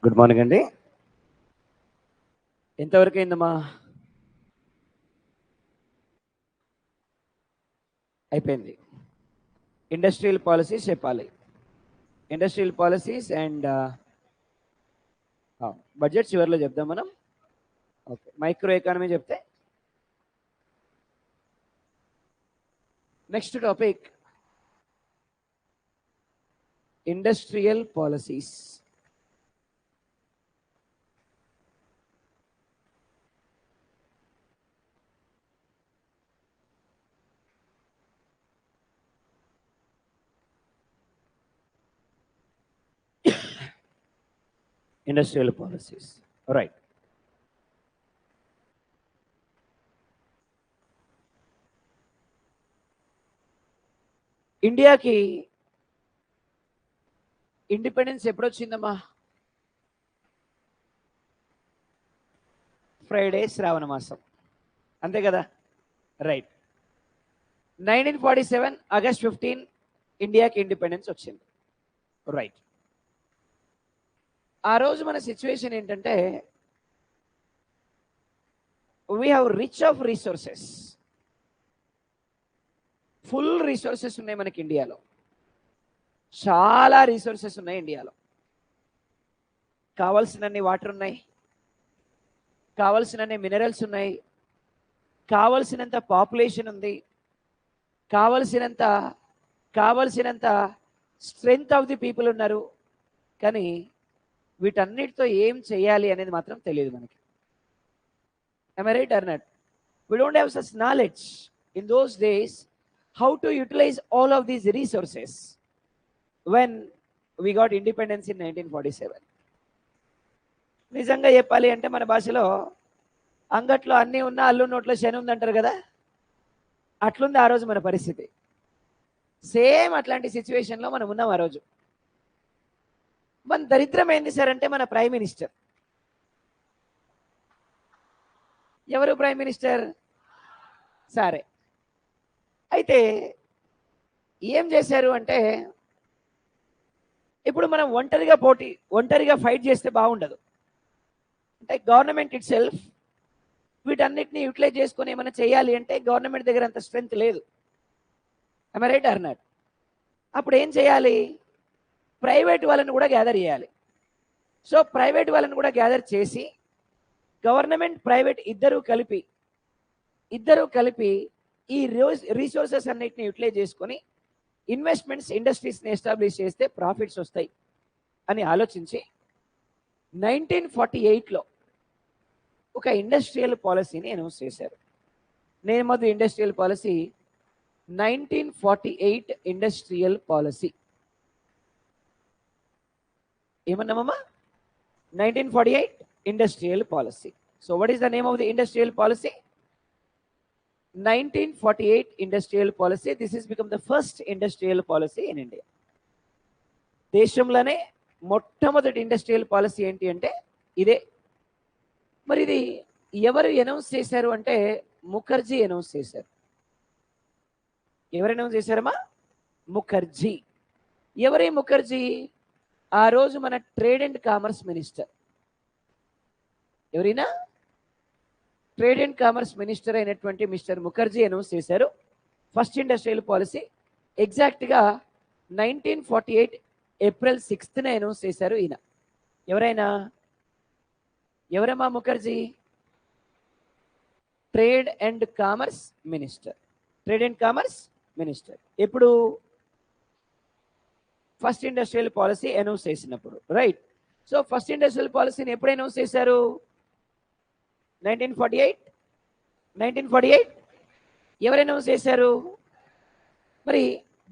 Good morning అండి. ఎంతవరకు అయిందమ్మా? అయిపోయింది. ఇండస్ట్రియల్ పాలసీస్ చెప్పాలి. ఇండస్ట్రియల్ పాలసీస్ అండ్ బడ్జెట్ చివరిలో చెప్దాం మనం. ఓకే, మైక్రో ఎకానమీ చెప్తే next topic industrial policies. Industrial policies, right. ఇండియాకి ఇండిపెండెన్స్ ఎప్పుడు వచ్చిందమ్మా? ఫ్రైడే శ్రావణ మాసం, అంతే కదా? రైట్. 1947 ఆగస్ట్ 15 ఇండియాకి ఇండిపెండెన్స్ వచ్చింది. రైట్. ఆ రోజు మన సిచ్యువేషన్ ఏంటంటే we have rich of resources, full resources ఉన్నాయి మనకి ఇండియాలో. చాలా రీసోర్సెస్ ఉన్నాయి ఇండియాలో. కావాల్సినన్ని వాటర్ ఉన్నాయి, కావాల్సినన్ని మినరల్స్ ఉన్నాయి, కావలసినంత పాపులేషన్ ఉంది, కావలసినంత స్ట్రెంగ్త్ ఆఫ్ ది పీపుల్ ఉన్నారు. కానీ వీటన్నిటితో ఏం చేయాలి అనేది మాత్రం తెలియదు మనకి. Am I right or not? We don't have such knowledge in those days how to utilize all of these resources when we got independence in 1947. నిజంగా చెప్పాలి అంటే మన భాషలో అంగట్లో అన్నీ ఉన్నా అల్లు నోట్లో శని ఉందంటారు కదా, అట్లుంది ఆ రోజు మన పరిస్థితి. సేమ్ అట్లాంటి సిచ్యువేషన్లో మనం ఉన్నాం ఆ రోజు. మన దరిద్రం ఏంది సార్ అంటే మన ప్రైమ్ మినిస్టర్. ఎవరు ప్రైమ్ మినిస్టర్? సరే, అయితే ఏం చేశారు అంటే ఇప్పుడు మనం ఒంటరిగా ఫైట్ చేస్తే బాగుండదు. అంటే గవర్నమెంట్ ఇట్ సెల్ఫ్ వీటన్నిటిని యూటిలైజ్ చేసుకొని ఏమైనా చేయాలి అంటే గవర్నమెంట్ దగ్గర అంత స్ట్రెంగ్త్ లేదు. am I right or not? అప్పుడు ఏం చేయాలి? ప్రైవేట్ వాళ్ళని కూడా గ్యాదర్ చేయాలి. సో ప్రైవేట్ వాళ్ళని కూడా గ్యాదర్ చేసి గవర్నమెంట్ ప్రైవేట్ ఇద్దరు కలిపి ఈ రీసోర్సెస్ అన్నిటిని యూటిలైజ్ చేసుకొని ఇన్వెస్ట్మెంట్స్ ఇండస్ట్రీస్ని ఎస్టాబ్లిష్ చేస్తే ప్రాఫిట్స్ వస్తాయి అని ఆలోచించి 1948లో ఒక ఇండస్ట్రియల్ పాలసీని అనౌన్స్ చేశారు. Name of the industrial policy 1948 industrial policy. ఏమన్నామమ్మా? 1948 industrial policy. So what is the name of the industrial policy? 1948 industrial policy. This is become the first industrial policy in India. దేశంలోనే మొట్టమొదటి industrial policy ఏంటి అంటే ఇదే. మరి ఇది ఎవరు announce చేశారు అంటే ముఖర్జీ అనౌన్స్ చేశారు. ఎవరు అనౌన్స్ చేశారమ్మా? ముఖర్జీ. ఎవరి ముఖర్జీ? ఆ రోజు మన ట్రేడ్ అండ్ కామర్స్ మినిస్టర్. ఎవరైనా? ట్రేడ్ అండ్ కామర్స్ మినిస్టర్ అయినటువంటి మిస్టర్ ముఖర్జీ అనౌన్స్ చేశారు ఫస్ట్ ఇండస్ట్రియల్ పాలసీ. ఎగ్జాక్ట్గా 1948 ఏప్రిల్ 6న అనౌన్స్ చేశారు ఈయన. ఎవరమ్మా Mukherjee? Trade and commerce minister. ఎప్పుడు? ఫస్ట్ ఇండస్ట్రియల్ పాలసీ అనౌన్స్ చేసినప్పుడు, రైట్. సో ఫస్ట్ ఇండస్ట్రియల్ పాలసీని ఎప్పుడు అనౌన్స్ చేశారు? 1948. ఎవరు అనౌన్స్ చేశారు? మరి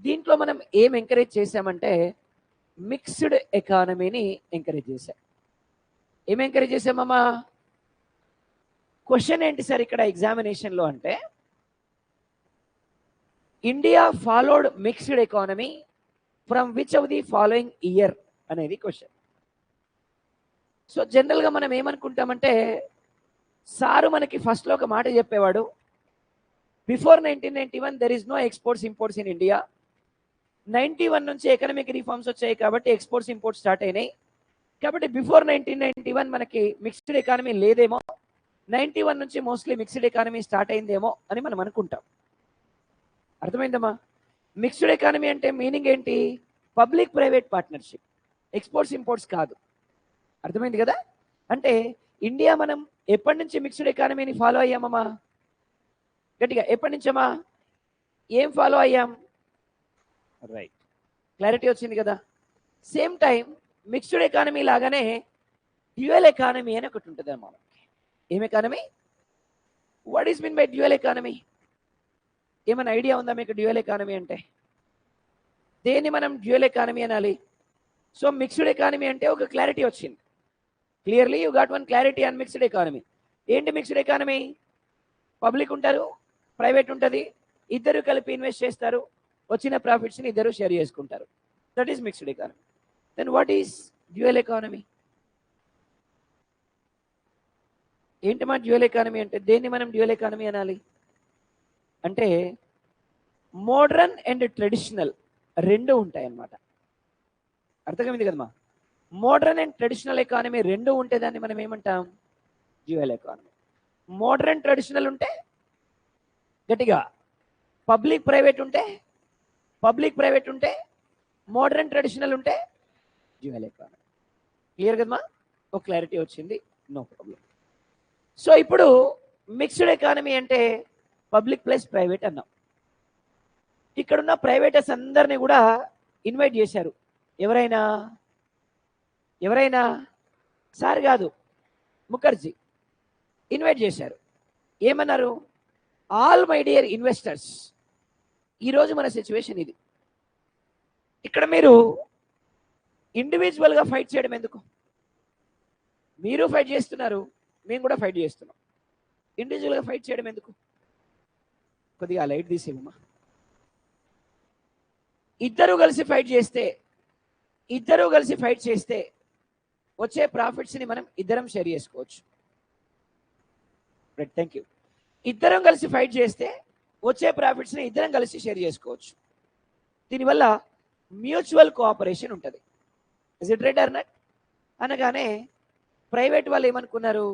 దీంట్లో మనం ఏం ఎంకరేజ్ చేశామంటే మిక్స్డ్ ఎకానమీని ఎంకరేజ్ చేశాం. ఏం ఎంకరేజ్ చేశామమ్మా? క్వశ్చన్ ఏంటి సార్ ఇక్కడ ఎగ్జామినేషన్లో అంటే India followed mixed economy from which of the following year అనేది క్వశ్చన్. సో జనరల్గా మనం ఏమనుకుంటామంటే సారు మనకి ఫస్ట్లో ఒక మాట చెప్పేవాడు, before 1991 there is no exports imports in India. 91 నుంచి ఎకనామిక్ రిఫార్మ్స్ వచ్చాయి కాబట్టి ఎక్స్పోర్ట్స్ ఇంపోర్ట్స్ స్టార్ట్ అయినాయి. కాబట్టి బిఫోర్ 1991 మనకి మిక్స్డ్ ఎకానమీ లేదేమో, 91 నుంచి మోస్ట్లీ మిక్స్డ్ ఎకానమీ స్టార్ట్ అయిందేమో అని మనం అనుకుంటాం. అర్థమైందమ్మా? మిక్స్డ్ ఎకానమీ అంటే మీనింగ్ ఏంటి? Public private partnership, exports imports కాదు. అర్థమైంది కదా? అంటే ఇండియా మనం ఎప్పటి నుంచి మిక్స్డ్ ఎకానమీని ఫాలో అయ్యామమ్మా? గట్టిగా ఎప్పటి నుంచమ్మా? ఏం ఫాలో అయ్యాం? రైట్, క్లారిటీ వచ్చింది కదా? సేమ్ టైం మిక్స్డ్ ఎకానమీ లాగానే డ్యూయల్ ఎకానమీ అని ఒకటి ఉంటుంది అన్నమాట. ఏం economy? What is mean by dual economy? ఏమైనా ఐడియా ఉందా మీకు డ్యూయల్ ఎకానమీ అంటే? దేన్ని మనం డ్యూయల్ ఎకానమీ అనాలి? సో మిక్స్డ్ ఎకానమీ అంటే ఒక క్లారిటీ వచ్చింది. Clearly you got one clarity on mixed economy. ఏంటి మిక్స్డ్ ఎకానమీ? పబ్లిక్ ఉంటారు, ప్రైవేట్ ఉంటుంది, ఇద్దరు కలిపి ఇన్వెస్ట్ చేస్తారు, వచ్చిన ప్రాఫిట్స్ని ఇద్దరు షేర్ చేసుకుంటారు. That is mixed economy. Then what is dual economy? ఏంటి మా డ్యూయల్ ఎకానమీ అంటే? దేన్ని మనం డ్యూయల్ ఎకానమీ అనాలి అంటే మోడర్న్ అండ్ ట్రెడిషనల్ రెండు ఉంటాయి అన్నమాట. అర్థమైంది కదమ్మా? మోడర్న్ అండ్ ట్రెడిషనల్ ఎకానమీ రెండు ఉంటే దాన్ని మనం ఏమంటాం? Dual economy. మోడర్న్ ట్రెడిషనల్ ఉంటే గట్టిగా పబ్లిక్ ప్రైవేట్ ఉంటే, మోడర్న్ ట్రెడిషనల్ ఉంటే డ్యూయల్ ఎకానమీ. క్లియర్ కదమ్మా? ఒక క్లారిటీ వచ్చింది, నో ప్రాబ్లం. సో ఇప్పుడు మిక్స్డ్ ఎకానమీ అంటే పబ్లిక్ ప్లస్ ప్రైవేట్ అన్నాం. ఇక్కడున్న ప్రైవేటర్స్ అందరినీ కూడా ఇన్వైట్ చేశారు. ఎవరైనా సార్ కాదు, ముఖర్జీ ఇన్వైట్ చేశారు. ఏమన్నారు? ఆల్ మై డియర్ ఇన్వెస్టర్స్, ఈరోజు మన సిచ్యువేషన్ ఇది. ఇక్కడ మీరు ఇండివిజువల్గా ఫైట్ చేయడం ఎందుకు? మీరు ఫైట్ చేస్తున్నారు, మేము కూడా ఫైట్ చేస్తున్నాం. ఇండివిజువల్గా ఫైట్ చేయడం ఎందుకు? కొద్దిగా లైట్ తీసేవమ్మా. ఇద్దరు కలిసి ఫైట్ చేస్తే వచ్చే ప్రాఫిట్స్ని మనం ఇద్దరం షేర్ చేసుకోవచ్చు. Right, thank you. ఇద్దరం కలిసి ఫైట్ చేస్తే వచ్చే ప్రాఫిట్స్ని ఇద్దరం కలిసి షేర్ చేసుకోవచ్చు. దీనివల్ల మ్యూచువల్ కోఆపరేషన్ ఉంటుంది. Is it right or not? అనగానే ప్రైవేట్ వాళ్ళు ఏమనుకున్నారు?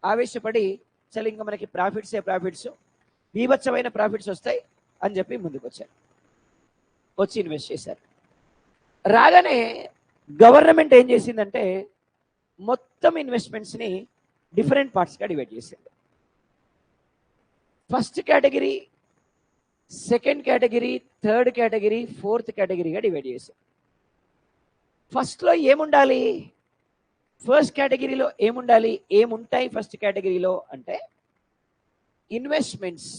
ఆవేశపడి చలి ఇంకా మనకి ప్రాఫిట్స్ బీభత్సమైన ప్రాఫిట్స్ వస్తాయి అని చెప్పి ముందుకు వచ్చి ఇన్వెస్ట్ చేశారు. రాగానే గవర్నమెంట్ ఏం చేసిందంటే మొత్తం ఇన్వెస్ట్మెంట్స్ని డిఫరెంట్ పార్ట్స్గా డివైడ్ చేసింది. First category, second category, third category, fourth కేటగిరీగా డివైడ్ చేశారు. ఫస్ట్లో ఏముండాలి? ఫస్ట్ కేటగిరీలో ఏముంటాయి? ఫస్ట్ కేటగిరీలో అంటే investments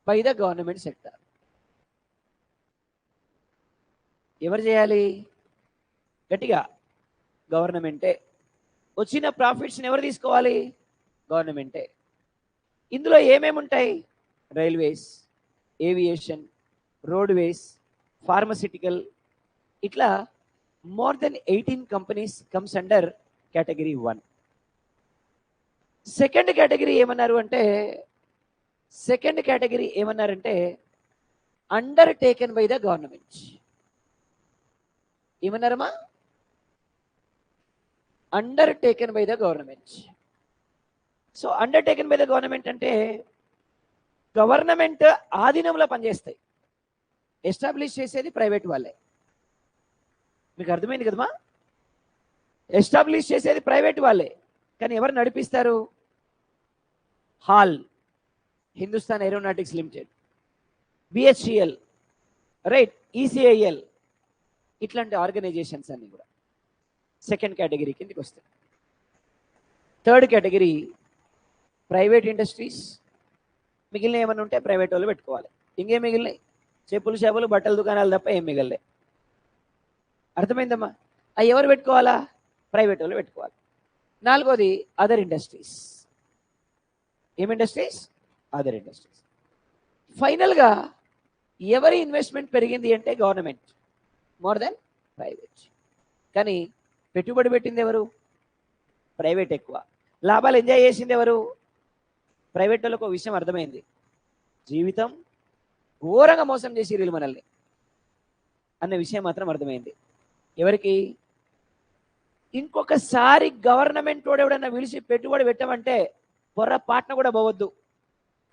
by the government sector. ఎవరు చేయాలి? గట్టిగా గవర్నమెంటే. వచ్చిన ప్రాఫిట్స్ని ఎవరు తీసుకోవాలి? గవర్నమెంటే. ఇందులో ఏమేమి ఉంటాయి? రైల్వేస్, ఏవియేషన్, రోడ్వేస్, ఫార్మసిటికల్, ఇట్లా more than 18 companies comes under category 1. Second category ఏమన్నారంటే undertaken by the government. ఏమన్నారమ్మా? Undertaken by the government. So undertaken by the government అంటే గవర్నమెంట్ ఆధీనంలో పనిచేస్తాయి. ఎస్టాబ్లిష్ చేసేది ప్రైవేట్ వాళ్ళే. మీకు అర్థమైంది కదమ్మా? ఎస్టాబ్లిష్ చేసేది ప్రైవేట్ వాళ్ళే, కానీ ఎవరు నడిపిస్తారు? Hall, Hindustan aeronautics limited, BHEL, right, ECIL, ఇట్లాంటి ఆర్గనైజేషన్స్ అన్ని కూడా సెకండ్ కేటగిరీ కిందకి వస్తాయి. Third category private industries. మిగిలిన ఏమైనా ఉంటే ప్రైవేట్ వాళ్ళు పెట్టుకోవాలి. ఇంకేం మిగిలినాయి? చెప్పులు, చేపలు, బట్టల దుకాణాలు తప్ప ఏం మిగలలే. అర్థమైందమ్మా? అవి ఎవరు పెట్టుకోవాలా? ప్రైవేట్ వాళ్ళు పెట్టుకోవాలి. నాలుగోది అదర్ ఇండస్ట్రీస్. ఏం ఇండస్ట్రీస్? Other industries. ఫైనల్గా ఎవరి ఇన్వెస్ట్మెంట్ పెరిగింది అంటే గవర్నమెంట్ మోర్ దెన్ ప్రైవేట్. కానీ పెట్టుబడి పెట్టింది ఎవరు? ప్రైవేట్ ఎక్కువ. లాభాలు ఎంజాయ్ చేసింది ఎవరు? ప్రైవేట్ వాళ్ళకు ఒక విషయం అర్థమైంది, జీవితం ఘోరంగా మోసం చేసి వీళ్ళు మనల్ని. అన్న విషయం మాత్రం అర్థమైంది. ఎవరికి? ఇంకొకసారి గవర్నమెంట్ వాడు ఎవడన్నా పిలిచి పెట్టుబడి పెట్టమంటే పొర్రపాటున కూడా పోవద్దు,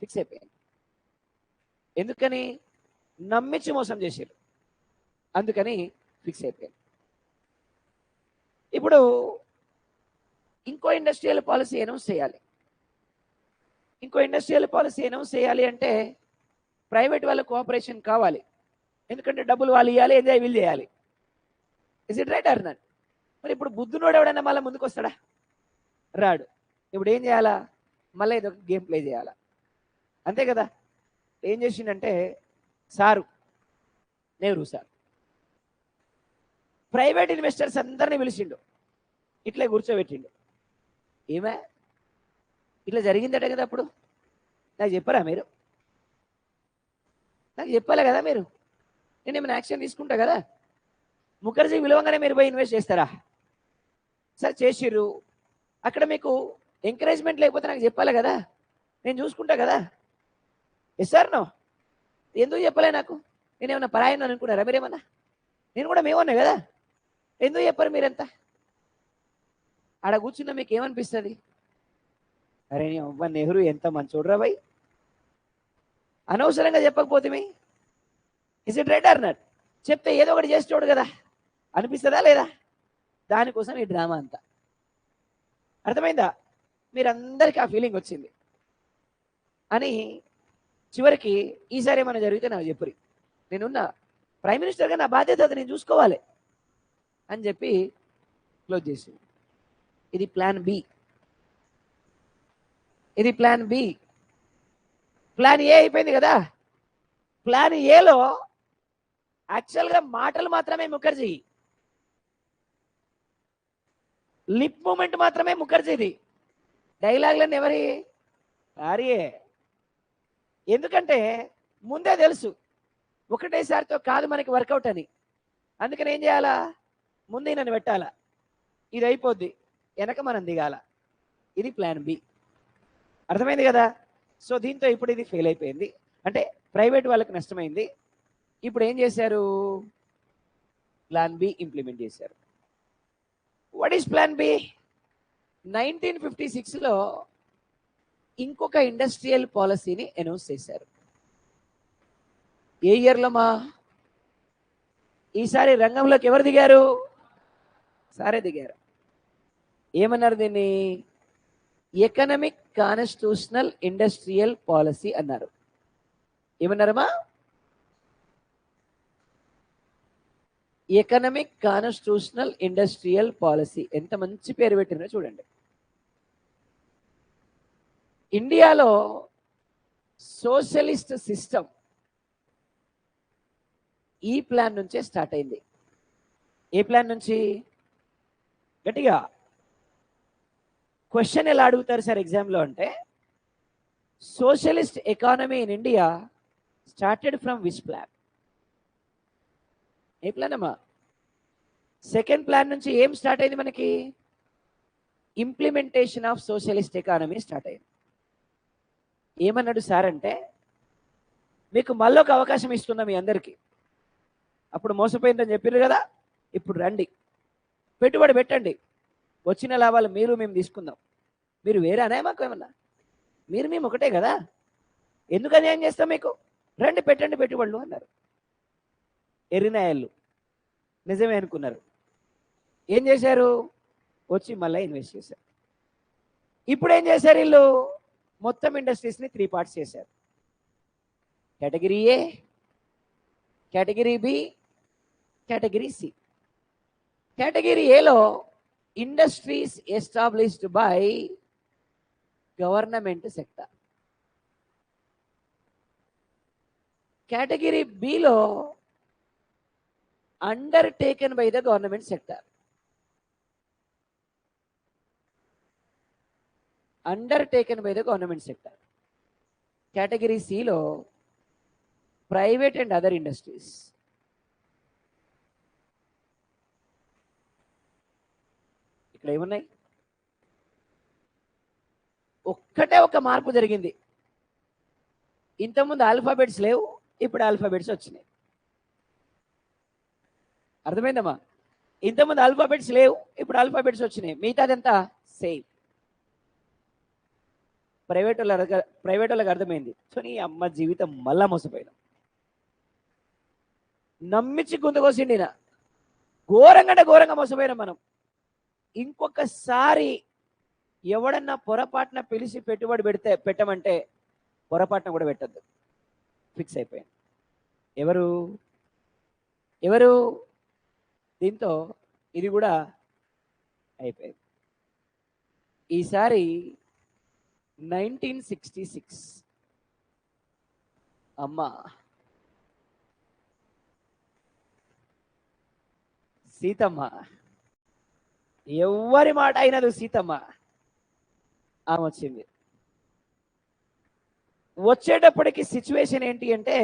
ఫిక్స్ అయిపోయింది. ఎందుకని? నమ్మించి మోసం చేశారు, అందుకని ఫిక్స్ అయిపోయింది. ఇప్పుడు ఇంకో ఇండస్ట్రియల్ పాలసీ అనౌన్స్ చేయాలి. ఇంకో ఇండస్ట్రియల్ పాలసీ అనౌన్స్ చేయాలి అంటే ప్రైవేట్ వాళ్ళ కోఆపరేషన్ కావాలి. ఎందుకంటే డబ్బులు వాళ్ళు ఇవ్వాలి, ఎంజాయ్ వీళ్ళు చేయాలి. Is it right or not? మరి ఇప్పుడు బుద్ధునోడు ఎవడన్నా మళ్ళీ ముందుకు వస్తాడా? రాడు. ఇప్పుడు ఏం చేయాలా? మళ్ళీ ఇదొక గేమ్ ప్లే చేయాలా, అంతే కదా? ఏం చేసిండంటే sir Nehru sir private investors అందరినీ పిలిచిండు, ఇట్లే కూర్చోబెట్టిండు. ఏమే ఇట్లా జరిగిందట కదా, అప్పుడు నాకు చెప్పరా మీరు? నాకు చెప్పాలి కదా మీరు, నేను ఏమైనా యాక్షన్ తీసుకుంటా కదా. ముఖర్జీ విలువంగానే మీరు పోయి ఇన్వెస్ట్ చేస్తారా? సార్ చేసిర్రు, అక్కడ మీకు ఎంకరేజ్మెంట్ లేకపోతే నాకు చెప్పాలి కదా, నేను చూసుకుంటా కదా. Yes sir no? ఎందుకు చెప్పలే నాకు? నేను ఏమన్నా పరాయను అనుకున్నారా మీరేమన్నా? నేను కూడా మేమన్నా కదా, ఎందుకు చెప్పారు మీరంతా? ఆడ కూర్చున్నా మీకు ఏమనిపిస్తుంది? అరే అవ్వ నెహ్రూ ఎంత మంచోడ్రా భయ్, అనవసరంగా చెప్పకపోతే me is it right or not? చెప్తే ఏదో ఒకటి చేసేటోడు కదా అనిపిస్తుందా లేదా? దానికోసం ఈ డ్రామా అంతా. అర్థమైందా? మీరందరికీ ఆ ఫీలింగ్ వచ్చింది అని చివరికి ఈసారి ఏమైనా జరిగితే నాకు చెప్పురి, నేనున్నా ప్రైమ్ మినిస్టర్గా నా బాధ్యత అది, నేను చూసుకోవాలి అని చెప్పి క్లోజ్ చేసి. ఇది ప్లాన్ బి. ఇది ప్లాన్ బి. ప్లాన్ ఏ అయిపోయింది కదా. ప్లాన్ ఏలో యాక్చువల్గా మాటలు మాత్రమే ముఖర్జీ, లిప్ మూమెంట్ మాత్రమే ముఖర్జీది, డైలాగ్లన్నీ ఎవరి? భార్యే. ఎందుకంటే ముందే తెలుసు ఒకటేసారితో కాదు మనకి వర్కౌట్ అని. అందుకని ఏం చేయాలా? ముందే నన్ను పెట్టాలా, ఇది అయిపోద్ది, వెనక మనం దిగాల. ఇది ప్లాన్ బి. అర్థమైంది కదా? సో దీంతో ఇప్పుడు ఇది ఫెయిల్ అయిపోయింది, అంటే ప్రైవేట్ వాళ్ళకి నష్టమైంది. ఇప్పుడు ఏం చేశారు? ప్లాన్ బి ఇంప్లిమెంట్ చేశారు. What is plan B? 1956లో ఇంకొక ఇండస్ట్రియల్ పాలసీని అనౌన్స్ చేశారు. ఏ ఇయర్లో మా? ఈసారి రంగంలోకి ఎవరు దిగారు? సారే దిగారు. ఏమన్నారు దీన్ని? ఎకనామిక్ కాన్స్టిట్యూషనల్ ఇండస్ట్రియల్ పాలసీ అన్నారు. ఏమన్నారమ్మా? Economic constitutional industrial policy. ఎంత మంచి పేరు పెట్టినో చూడండి. ఇండియాలో సోషలిస్ట్ సిస్టమ్ ఈ ప్లాన్ నుంచే స్టార్ట్ అయింది. ఏ ప్లాన్ నుంచి? గట్టిగా క్వశ్చన్ ఎలా అడుగుతారు సార్ ఎగ్జామ్లో అంటే, socialist economy in India started from which plan? A plan అమ్మా? సెకండ్ ప్లాన్ నుంచి ఏం స్టార్ట్ అయింది మనకి? Implementation of socialist economy start అయింది. ఏమన్నాడు సార్ అంటే, మీకు మళ్ళీ ఒక అవకాశం ఇస్తున్నా మీ అందరికీ, అప్పుడు మోసపోయిందని చెప్పారు కదా, ఇప్పుడు రండి పెట్టుబడి పెట్టండి, వచ్చిన లాభాలు మీరు మేము తీసుకుందాం. మీరు వేరే అనే మాకు ఏమన్నా? మీరు మేము ఒకటే కదా, ఎందుకు అన్యాయం చేస్తాం మీకు? రండి పెట్టండి పెట్టుబడులు అన్నారు. ఎర్రినాయళ్ళు నిజమే అనుకున్నారు. ఏం చేశారు? వచ్చి మళ్ళీ ఇన్వెస్ట్ చేశారు. ఇప్పుడు ఏం చేశారు వీళ్ళు? మొత్తం ఇండస్ట్రీస్ని 3 పార్ట్స్ చేశారు. Category A, category B, category C. Category ఏలో industries established by government sector. Category బిలో undertaken by the government sector. Undertaken by the government sector. Category సిలో ప్రైవేట్ అండ్ అదర్ ఇండస్ట్రీస్. ఇక్కడ ఏమున్నాయి? ఒక్కటే ఒక మార్పు జరిగింది. ఇంతకుముందు ఆల్ఫాబెట్స్ లేవు, ఇప్పుడు ఆల్ఫాబెట్స్ వచ్చినాయి. అర్థమైందమ్మా? ఇంతకుముందు ఆల్ఫాబెట్స్ లేవు, ఇప్పుడు ఆల్ఫాబెట్స్ వచ్చినాయి, మిగతాదంతా సేమ్. ప్రైవేట్ వాళ్ళకి అర్థమైంది. సో నీ అమ్మ జీవితం మళ్ళా మోసపోయినా, నమ్మించి గుంతకోసిండిన, ఘోరంగా ఘోరంగా మోసపోయినా మనం. ఇంకొకసారి ఎవడన్నా పొరపాటున పిలిచి పెట్టుబడి పెట్టమంటే పొరపాటున కూడా పెట్టద్దు. ఫిక్స్ అయిపోయాను. ఎవరు ఎవరు దీంతో ఇది కూడా అయిపోయింది. ఈసారి 1966 అమ్మ సీతమ్మ, ఎవరి మాట అయినదు సీతమ్మ, ఆమె వచ్చింది. వచ్చేటప్పటికి సిచ్యువేషన్ ఏంటి అంటే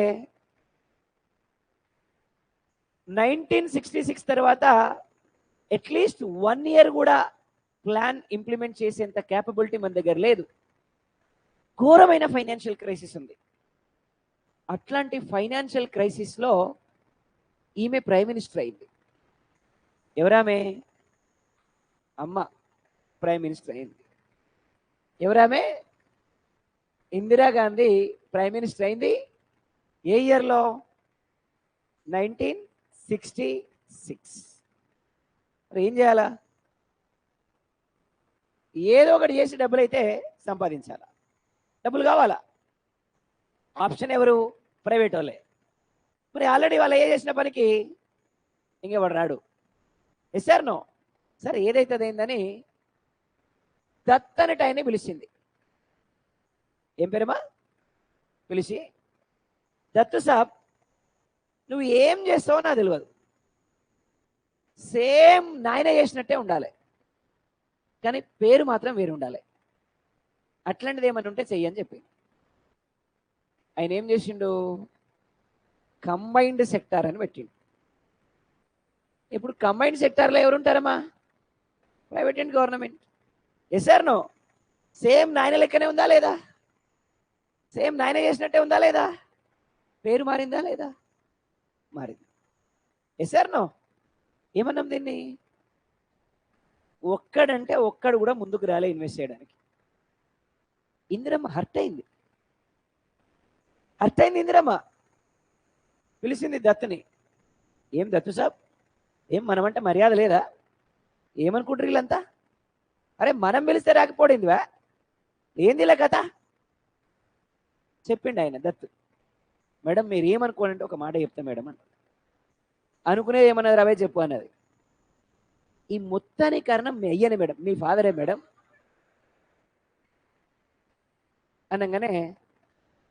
1966 తర్వాత అట్లీస్ట్ 1 year కూడా ప్లాన్ ఇంప్లిమెంట్ చేసేంత క్యాపబిలిటీ మన దగ్గర లేదు. ఘోరమైన ఫైనాన్షియల్ క్రైసిస్ ఉంది. అట్లాంటి ఫైనాన్షియల్ క్రైసిస్లో ఈమె ప్రైమ్ మినిస్టర్ అయింది. ఎవరామె? అమ్మ ప్రైమ్ మినిస్టర్ అయింది. ఎవరామె? ఇందిరాగాంధీ ప్రైమ్ మినిస్టర్ అయింది. ఏ ఇయర్లో? 1966. మరి ఏం చేయాలా? ఏదో ఒకటి చేసి డబ్బులు అయితే సంపాదించాలా, డబ్బులు కావాలా. ఆప్షన్ ఎవరు? ప్రైవేట్ వాళ్ళే. మరి ఆల్రెడీ వాళ్ళు ఏ చేసిన పనికి ఇంకెవడు రాడు. Yes sir no? సరే ఏదైతే అయిందని దత్ అనే టైంని పిలిచింది. ఏం పేరమ్మా? పిలిచి, దత్తు సాబ్ నువ్వు ఏం చేస్తావో నాకు తెలియదు, సేమ్ నాయన చేసినట్టే ఉండాలి, కానీ పేరు మాత్రం వేరు ఉండాలి. అట్లాంటిది ఏమని ఉంటే చెయ్యని చెప్పి ఆయన ఏం చేసిండు? కంబైన్డ్ సెక్టార్ అని పెట్టిండు. ఇప్పుడు కంబైన్డ్ సెక్టార్లో ఎవరుంటారమ్మా? Private and government. Yes sir no? Same నాయన లెక్కనే ఉందా లేదా? సేమ్ నాయన చేసినట్టే ఉందా లేదా? పేరు మారిందా లేదా? మారింది. Yes sir no? ఏమన్నాం దీన్ని? ఒక్కడంటే ఒక్కడు కూడా ముందుకు రాలే ఇన్వెస్ట్ చేయడానికి. ఇందిరమ్మ హర్ట్ అయింది. ఇందిరమ్మ పిలిచింది దత్తుని. ఏం దత్తు సాబ్, ఏం మనమంటే మర్యాద లేదా? ఏమనుకుంటారు వీళ్ళంతా? అరే మనం పిలిస్తే రాకపోయిందివా, ఏంది ఇలా కథ? చెప్పిండు ఆయన దత్తు. మేడం మీరు ఏమనుకోనంటే ఒక మాట చెప్తా మేడం అన్న. అనుకునేది ఏమన్నది? రవే చెప్పు అన్నది. ఈ మొత్తానికి కారణం మీ అయ్యనే మేడం, మీ ఫాదరే మేడం అనగానే,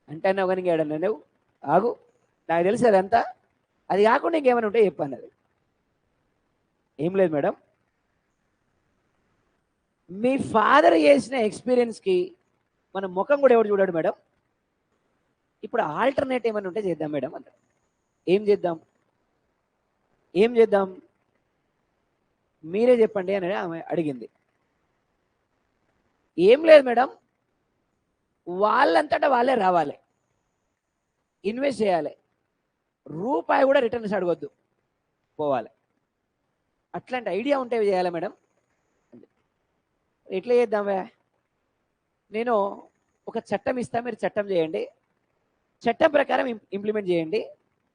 అంటే అన్న ఒకరికి ఏడన్నా నువ్వు ఆగు, నాకు తెలుసు అదంతా, అది కాకుండా ఇంకేమైనా ఉంటే చెప్పు అన్నది. ఏం లేదు మేడం, మీ ఫాదర్ చేసిన ఎక్స్పీరియన్స్కి మన ముఖం కూడా ఎవరు చూడాడు మేడం, ఇప్పుడు ఆల్టర్నేట్ ఏమైనా ఉంటే చేద్దాం మేడం అన్నాడు. ఏం చేద్దాం మీరే చెప్పండి అని ఆమె అడిగింది. ఏం లేదు మేడం, వాళ్ళంతటా వాళ్ళే రావాలి, ఇన్వెస్ట్ చేయాలి, రూపాయి కూడా రిటర్న్స్ అడగొద్దు, పోవాలి. అట్లాంటి ఐడియా ఉంటే చేయాలి మేడం. ఎట్లా చేద్దామే? నేను ఒక చట్టం ఇస్తా, మీరు చట్టం చేయండి, చట్టం ప్రకారం ఇంప్లిమెంట్ చేయండి,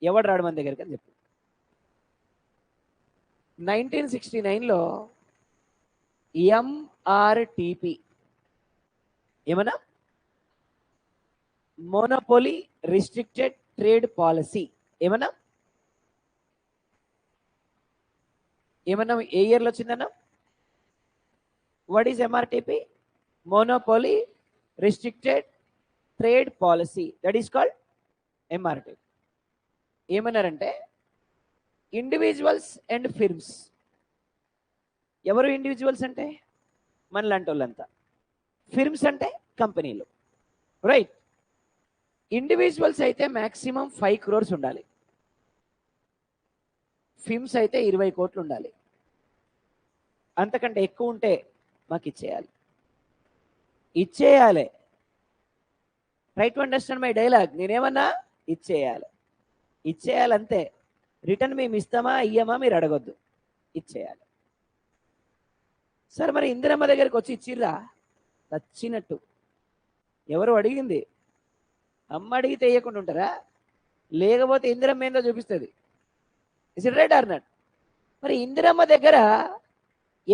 ఎవడు రాడు మన దగ్గరికి అని చెప్పి 1969లో MRTP ఏమన్నా? Monopoly restricted trade policy. ఏమన్నా ఏ ఇయర్లో వచ్చిందన్నా? What is MRTP? Monopoly restricted trade policy, that is called MRTP. ఏమన్నారంటే ఇండివిజువల్స్ అండ్ ఫిర్మ్స్. ఎవరు ఇండివిజువల్స్ అంటే? మనలాంటి వాళ్ళంతా. ఫిర్మ్స్ అంటే కంపెనీలు, రైట్? ఇండివిజువల్స్ అయితే మ్యాక్సిమం 5 crores ఉండాలి, ఫిర్మ్స్ అయితే 20 కోట్లు ఉండాలి. అంతకంటే ఎక్కువ ఉంటే మాకు ఇచ్చేయాలి. Try to understand my dialogue. నేనేమన్నా? ఇచ్చేయాలి అంతే. రిటర్న్ మేము ఇస్తామా ఇయ్యమా మీరు అడగొద్దు, ఇచ్చేయాలి. సార్ మరి ఇందిరమ్మ దగ్గరికి వచ్చి ఇచ్చిర్రా? వచ్చినట్టు. ఎవరు అడిగింది? అమ్మ అడిగితే వేయకుండా ఉంటారా? లేకపోతే ఇందిరమ్మ ఏందో చూపిస్తుంది. Is it right or not? మరి ఇందిరమ్మ దగ్గర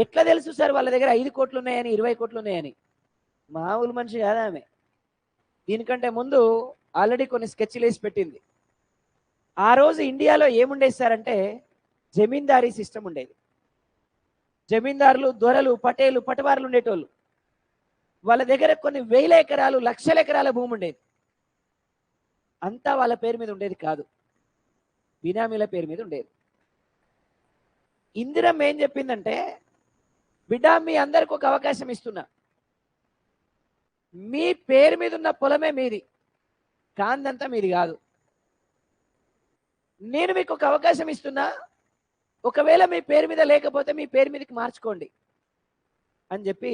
ఎట్లా తెలుసు సార్ వాళ్ళ దగ్గర 5 కోట్లు ఉన్నాయని 20 కోట్లు ఉన్నాయని? మామూలు మనిషి కాదా ఆమె. దీనికంటే ముందు ఆల్రెడీ కొన్ని స్కెచ్లు వేసి పెట్టింది. ఆ రోజు ఇండియాలో ఏముండేది సార్ అంటే జమీందారీ సిస్టమ్ ఉండేది. జమీందారులు, దొరలు, పటేలు, పటవారులు ఉండేటోళ్ళు. వాళ్ళ దగ్గర కొన్ని వేల ఎకరాలు, లక్షల ఎకరాల భూమి ఉండేది. అంతా వాళ్ళ పేరు మీద ఉండేది కాదు, బినామీల పేరు మీద ఉండేది. ఇందిరమ్మ ఏం చెప్పిందంటే, బిడ్డ మీ అందరికి ఒక అవకాశం ఇస్తున్నా, మీ పేరు మీద ఉన్న పొలమే మీది, కాందంతా మీది కాదు. నేను మీకు ఒక అవకాశం ఇస్తున్నా, ఒకవేళ మీ పేరు మీద లేకపోతే మీ పేరు మీదకి మార్చుకోండి అని చెప్పి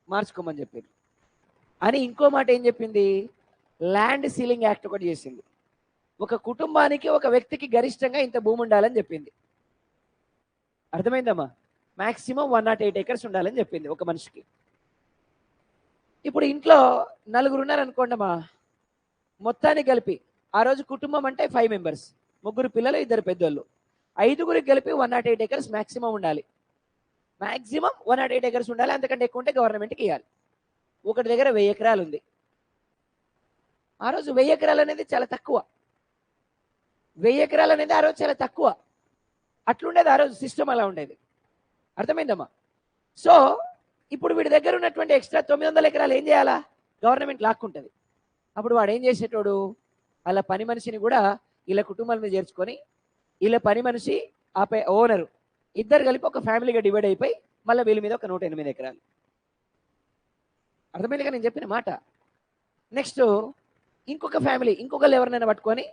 మార్చుకోమని చెప్పింది. అని ఇంకో మాట ఏం చెప్పింది, ల్యాండ్ సీలింగ్ యాక్ట్ ఒకటి చేసింది. ఒక కుటుంబానికి, ఒక వ్యక్తికి గరిష్టంగా ఇంత భూమి ఉండాలని చెప్పింది. అర్థమైందమ్మా? మాక్సిమం 108 acres ఉండాలని చెప్పింది ఒక మనిషికి. ఇప్పుడు ఇంట్లో 4 ఉన్నారనుకోండమ్మా, మొత్తానికి కలిపి ఆ రోజు కుటుంబం అంటే 5 members, 3 పిల్లలు, 2 పెద్దోళ్ళు, 5గురికి కలిపి 108 acres మాక్సిమం ఉండాలి. మాక్సిమం 108 acres ఉండాలి. అంతకంటే ఎక్కువ ఉంటే గవర్నమెంట్కి ఇవ్వాలి. ఒకటి దగ్గర 1000 ఎకరాలు ఉంది. ఆ రోజు 1000 ఎకరాలు అనేది చాలా తక్కువ. 1000 ఎకరాలు అనేది ఆ రోజు చాలా తక్కువ. అట్లుండేది ఆ రోజు, సిస్టమ్ అలా ఉండేది. అర్థమైందమ్మా? సో ఇప్పుడు వీడి దగ్గర ఉన్నటువంటి ఎక్స్ట్రా 900 ఎకరాలు ఏం చేయాలా? గవర్నమెంట్ లాక్కుంటుంది. అప్పుడు వాడు ఏం చేసేటోడు, వాళ్ళ పని మనిషిని కూడా వీళ్ళ కుటుంబాల మీద చేర్చుకొని, వీళ్ళ పని మనిషి ఆ ఓనరు ఇద్దరు కలిపి ఒక ఫ్యామిలీగా డివైడ్ అయిపోయి మళ్ళీ వీళ్ళ మీద ఒక 108 ఎకరాలు. అర్థమైందిగా నేను చెప్పిన మాట? నెక్స్ట్ ఇంకొక ఫ్యామిలీ, ఇంకొకళ్ళు ఎవరినైనా పట్టుకొని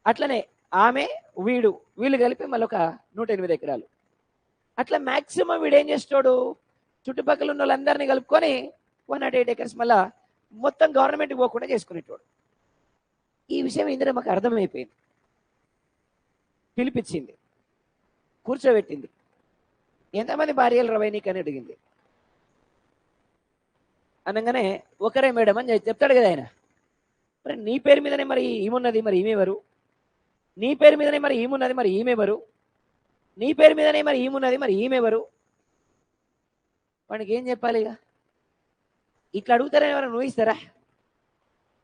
అట్లనే ఆమె, వీళ్ళు కలిపి మళ్ళీ ఒక 108 ఎకరాలు. అట్లా మ్యాక్సిమం వీడు ఏం చేస్తాడు, చుట్టుపక్కల ఉన్న వాళ్ళందరినీ కలుపుకొని 108 acres మళ్ళా మొత్తం గవర్నమెంట్కి పోకుండా చేసుకునేటోడు. ఈ విషయం ఇందిరమ్మకి అర్థమైపోయింది. పిలిపించింది, కూర్చోబెట్టింది. ఎంతమంది భార్యలు రవై నీకు అని అడిగింది. అనగానే ఒకరే మేడం అని చెప్తాడు కదా ఆయన. మరి నీ పేరు మీదనే మరి ఈమున్నది, మరి ఈమెవరు? నీ పేరు మీదనే మరి ఈమున్నది, మరి ఈమెవరు? నీ పేరు మీదనే మరి ఈమున్నది, మరి ఈమెవరు? వాడికి ఏం చెప్పాలి? ఇక ఇట్లా అడుగుతారని ఎవరైనా నువ్వు ఇస్తారా?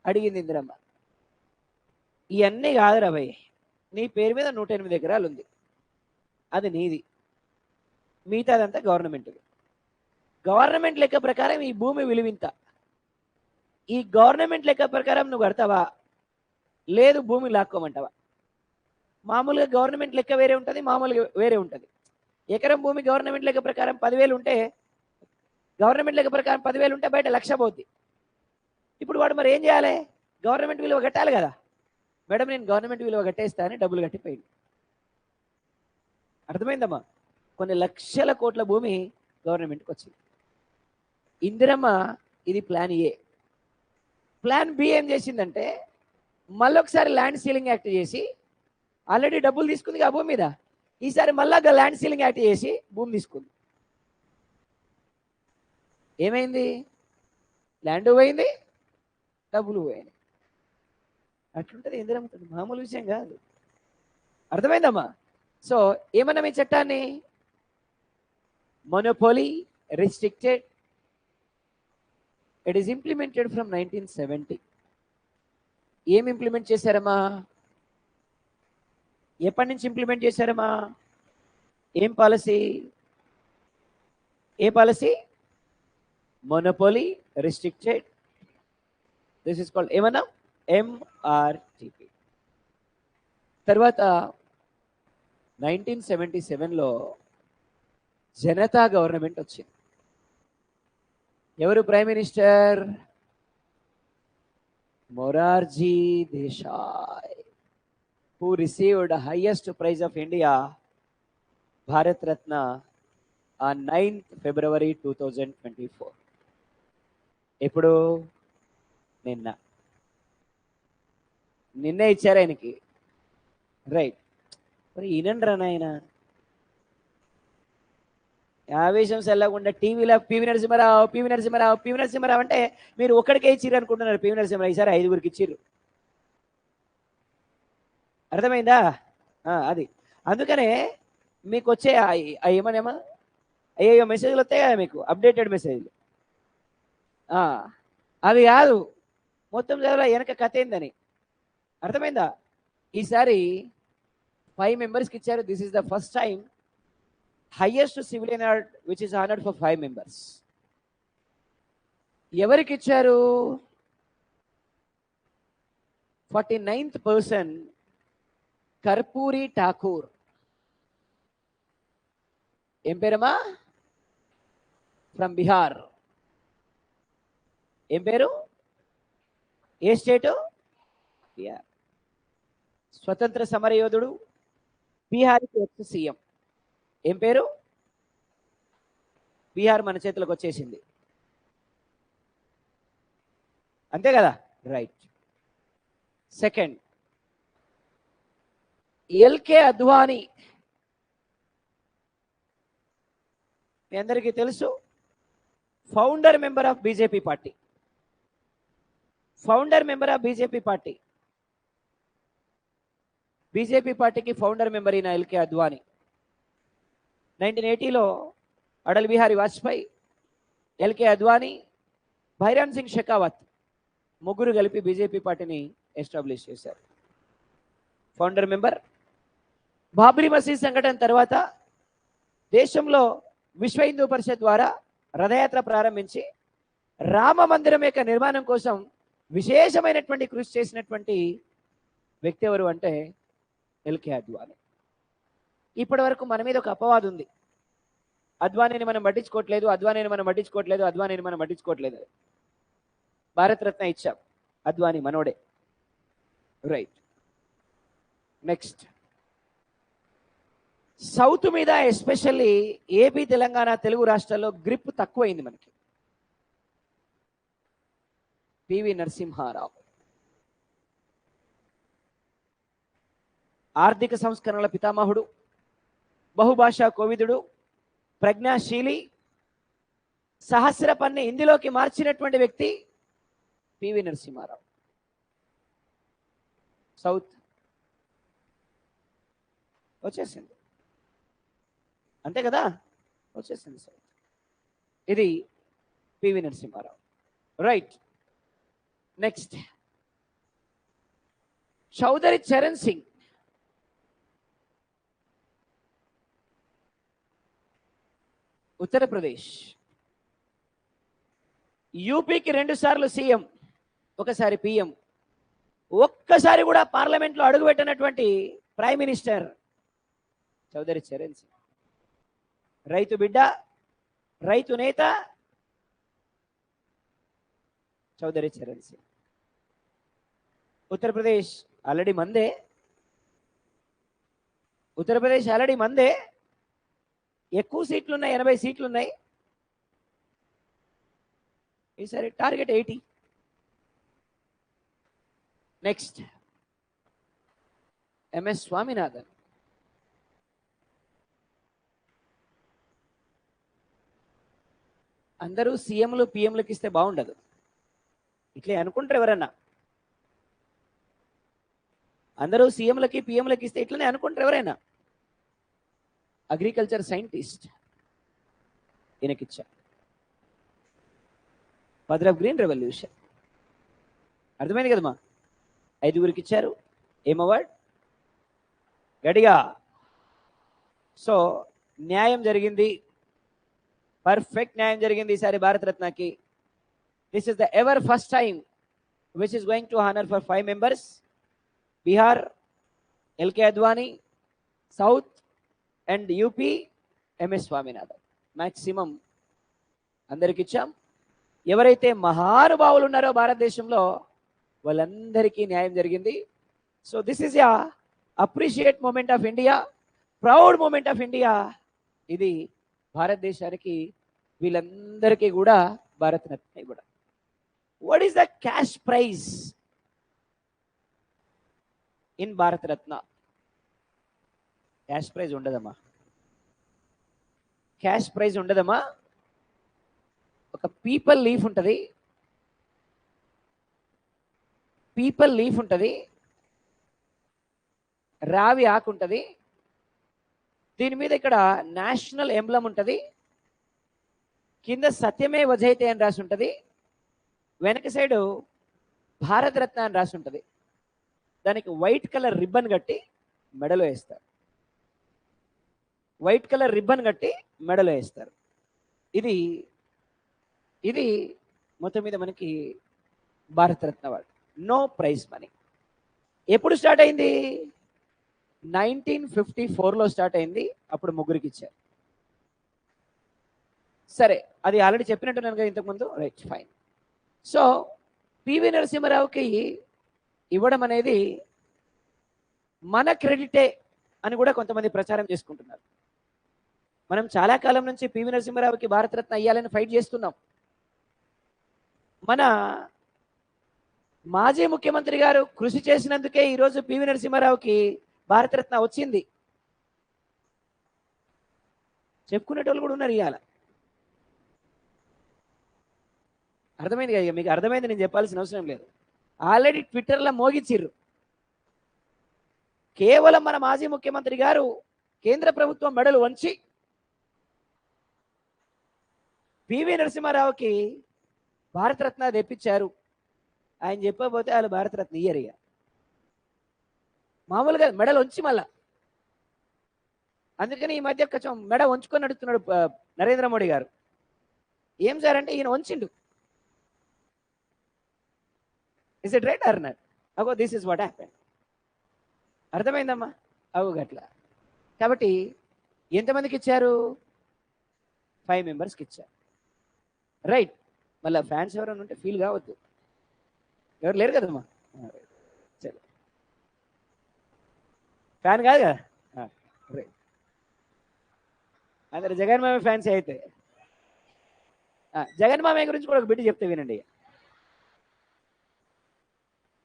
అడిగింది ఇందిరమ్మ. ఇవన్నీ కాదురా భయ్, నీ పేరు మీద 108 ఎకరాలు ఉంది, అది నీది, మిగతాదంతా గవర్నమెంట్ది. గవర్నమెంట్ లెక్క ప్రకారం ఈ భూమి విలువింత. ఈ గవర్నమెంట్ లెక్క ప్రకారం నువ్వు కడతావా, లేదు భూమి లాక్కోమంటావా? మామూలుగా గవర్నమెంట్ లెక్క వేరే ఉంటుంది, మామూలుగా వేరే ఉంటుంది. ఎకరం భూమి గవర్నమెంట్ లెక్క ప్రకారం 10,000 ఉంటే, గవర్నమెంట్ లెక్క ప్రకారం 10,000 ఉంటే బయట 1,00,000 పోద్ది. ఇప్పుడు వాడు మరి ఏం చేయాలి? గవర్నమెంట్ విలువ కట్టాలి కదా. మేడం నేను గవర్నమెంట్ విలువ కట్టేస్తా అని డబ్బులు కట్టిపోయింది. అర్థమైందమ్మా? కొన్ని లక్షల కోట్ల భూమి గవర్నమెంట్కి వచ్చింది. ఇందిరమ్మ ఇది ప్లాన్ ఏ. ప్లాన్ బి ఏం చేసిందంటే, మళ్ళొకసారి ల్యాండ్ సీలింగ్ యాక్ట్ చేసి, ఆల్రెడీ డబ్బులు తీసుకుంది ఆ భూమి మీద, ఈసారి మళ్ళా ల్యాండ్ సీలింగ్ యాక్ట్ చేసి భూమి తీసుకుంది. ఏమైంది? ల్యాండ్ పోయింది, డబ్బులు పోయింది. అట్లుంటుంది ఇందిరమ్మతో, మామూలు విషయం కాదు. అర్థమైందమ్మా? సో ఏమన్నా మీ చట్టాన్ని, monopoly restricted, it is implemented from 1970. ఏం ఇంప్లిమెంట్ చేశారమ్మా? ఎప్పటి నుంచి ఇంప్లిమెంట్ చేశారమ్మా? ఏం పాలసీ? ఏ policy? Monopoly restricted. This is called ఏమన్నా MRTP. తర్వాత 1977లో జనతా గవర్నమెంట్ వచ్చింది. ఎవరు prime minister? Morarji Desai, who received the highest prize of India, Bharat Ratna, on 9th February 2024. ఎప్పుడు? నిన్నే ఇచ్చారు ఆయనకి, రైట్. మరి ఈనండ్రా నాయన. ఆవేశం సెల్లకుండా టీవీలో పివి నరసింహారావు అంటే మీరు ఒక్కడికే ఇచ్చిర్రు అనుకుంటున్నారు. పివి నరసింహారావు ఈసారి 5గురికి ఇచ్చిర్రు. అర్థమైందా? అది అందుకనే మీకు వచ్చే ఏమనేమా అయ్యో మెసేజ్లు వస్తాయి కదా మీకు, అప్డేటెడ్ మెసేజ్లు. అవి కాదు, మొత్తం చదవరా వెనక కథ ఏందని. అర్థమైందా? ఈసారి 5 మెంబర్స్కి ఇచ్చారు. This is the first time highest civilian award which is honoured for 5 members. ఎవరికి ఇచ్చారు? 49th person Karpoori Thakur. ఏం పేరమ్మా? ఫ్రమ్ బీహార్. ఏం పేరు? ఏ స్టేటు? బీహార్. స్వతంత్ర సమరయోధుడు, బీహార్కి ఎక్స్ సీఎం. ఏం పేరు? బీహార్ మన చేతులకు వచ్చేసింది, అంతే కదా? రైట్. సెకండ్, ఎల్కే అద్వానీ. మీ అందరికీ తెలుసు, founder member of BJP party. Founder member of BJP party. BJP పార్టీకి ఫౌండర్ మెంబర్ అయిన ఎల్కే అద్వానీ. 1980లో అటల్ బిహారీ వాజ్పేయి, ఎల్కే అద్వానీ, భైరాన్ సింగ్ షెకావత్ ముగ్గురు కలిపి బీజేపీ పార్టీని ఎస్టాబ్లిష్ చేశారు. Founder member. బాబ్రీ మసీద్ సంఘటన తర్వాత దేశంలో విశ్వ హిందూ పరిషత్ ద్వారా రథయాత్ర ప్రారంభించి రామ మందిరం యొక్క నిర్మాణం కోసం విశేషమైనటువంటి కృషి చేసినటువంటి వ్యక్తి ఎవరు అంటే ఎల్కే అద్వానీ. ఇప్పటి వరకు మన మీద ఒక అపవాదం ఉంది, అద్వానీని మనం పట్టించుకోవట్లేదు, అద్వానీని మనం పట్టించుకోవట్లేదు. భారతరత్న ఇచ్చాం, అద్వానీ మనోడే. రైట్. నెక్స్ట్, సౌత్ మీద ఎస్పెషల్లీ ఏపీ, తెలంగాణ, తెలుగు రాష్ట్రాల్లో గ్రిప్ తక్కువైంది మనకి. పివి నరసింహారావు ఆర్థిక సంస్కరణల పితామహుడు, బహుభాషా కోవిదుడు, ప్రజ్ఞాశీలి, సహస్ర పన్ని హిందీలోకి మార్చినటువంటి వ్యక్తి పివి నరసింహారావు. సౌత్ వచ్చేసింది, అంతే కదా? వచ్చేసింది సౌత్. ఇది పివి నరసింహారావు. రైట్. నెక్స్ట్, చౌదరి చరణ్ సింగ్. ఉత్తరప్రదేశ్. యూపీకి 2 సార్లు సీఎం, ఒకసారి పిఎం, ఒక్కసారి కూడా పార్లమెంట్లో అడుగుపెట్టినటువంటి ప్రైమ్ మినిస్టర్ చౌదరి చరణ్ సింగ్. రైతు బిడ్డ, రైతు నేత చౌదరి చరణ్ సింగ్. ఉత్తరప్రదేశ్ ఆల్రెడీ మందే. ఎక్కువ సీట్లు ఉన్నాయి, 80 సీట్లు ఉన్నాయి. ఈసారి టార్గెట్ 80. Next, MS Swaminathan. అందరూ సీఎంలు పిఎంలకు ఇస్తే బాగుండదు, ఇట్లే అనుకుంటారు ఎవరన్నా. అందరూ సీఎంలకి పిఎంలకి ఇస్తే ఇట్లనే అనుకుంటారు ఎవరైనా. అగ్రికల్చర్ సైంటిస్ట్ ఈయనకిచ్చా. Father of green revolution. అర్థమైంది కదమ్మా? 5గురికి ఇచ్చారు. ఏం అవార్డ్? గడిగా. సో న్యాయం జరిగింది, పర్ఫెక్ట్ న్యాయం జరిగింది ఈసారి భారతరత్నకి. This is the ever first time which is going to honour for 5 members. Bihar L K Advani, south and UP M S Swaminathan. Maximum అందరికి ఇచ్చాం. ఎవరైతే మహానుభావులు ఉన్నారో భారతదేశంలో వాళ్ళందరికీ న్యాయం జరిగింది. So this is ya appreciate moment of India, proud moment of India. ఇది భారతదేశానికి, వీళ్ళందరికీ కూడా భారతరత్న ఇవ్వడం. What is the cash prize in Bharat Ratna? Cash prize ఉండదమ్మా, క్యాష్ ప్రైజ్ ఉండదమ్మా. ఒక పీపల్ లీఫ్ ఉంటుంది, పీపల్ లీఫ్ ఉంటుంది, రావి ఆకు ఉంటుంది, దీని మీద ఇక్కడ నేషనల్ ఎంబ్లమ్ ఉంటుంది, కింద సత్యమే వజైతే అని రాసి ఉంటుంది, వెనక సైడు భారతరత్న అని రాసి ఉంటుంది. దానికి వైట్ కలర్ రిబ్బన్ కట్టి మెడలో వేస్తారు, వైట్ కలర్ రిబ్బన్ కట్టి మెడలో వేస్తారు. ఇది ఇది మొత్తం మీద మనకి Bharat Ratna award. No prize money. ఎప్పుడు స్టార్ట్ అయింది? 1954లో స్టార్ట్ అయింది. అప్పుడు ముగ్గురికి ఇచ్చారు. సరే, అది ఆల్రెడీ చెప్పినట్టున్నాను కదా ఇంతకుముందు. Right, fine. సో పివి నరసింహారావుకి ఇవ్వడం అనేది మన క్రెడిటే అని కూడా కొంతమంది ప్రచారం చేసుకుంటున్నారు. మనం చాలా కాలం నుంచి పివి నరసింహారావుకి భారతరత్న అయ్యాలని ఫైట్ చేస్తున్నాం. మన మాజీ ముఖ్యమంత్రి గారు కృషి చేసినందుకే ఈరోజు పివి నరసింహారావుకి భారతరత్న వచ్చింది. చెప్పుకునేటోళ్ళు కూడా ఉన్నారు ఇవాళ. అర్థమైంది కదా? మీకు అర్థమైంది, నేను చెప్పాల్సిన అవసరం లేదు. ఆల్రెడీ ట్విట్టర్లో మోగిచ్చిర్రు. కేవలం మన మాజీ ముఖ్యమంత్రి గారు కేంద్ర ప్రభుత్వం మెడలు వంచి పివి నరసింహారావుకి భారతరత్న తెప్పించారు. ఆయన చెప్పకపోతే వాళ్ళు భారతరత్న ఇయ్యరు. ఇక మామూలుగా మెడలు వంచి మళ్ళా. అందుకని ఈ మధ్య కొంచెం మెడ వంచుకొని అడుగుతున్నాడు నరేంద్ర మోడీ గారు. ఏం సార్ అంటే ఈయన వంచిండు. Is it right or not? అగో దిస్ ఇస్ వాట్ హ్యాపెన్. అర్థమైందమ్మా? అవు గట్లా. కాబట్టి ఎంతమందికి ఇచ్చారు? 5 మెంబర్స్కి ఇచ్చారు. రైట్. మళ్ళీ ఫ్యాన్స్ ఎవరైనా ఉంటే ఫీల్ కావద్దు. ఎవరు లేరు కదమ్మా? సరే, ఫ్యాన్ కాదు కదా? రైట్. అందరు జగన్ మామయ్య ఫ్యాన్స్ అయితే జగన్ మామయ్య గురించి కూడా ఒక బిడ్డ చెప్తే వినండి.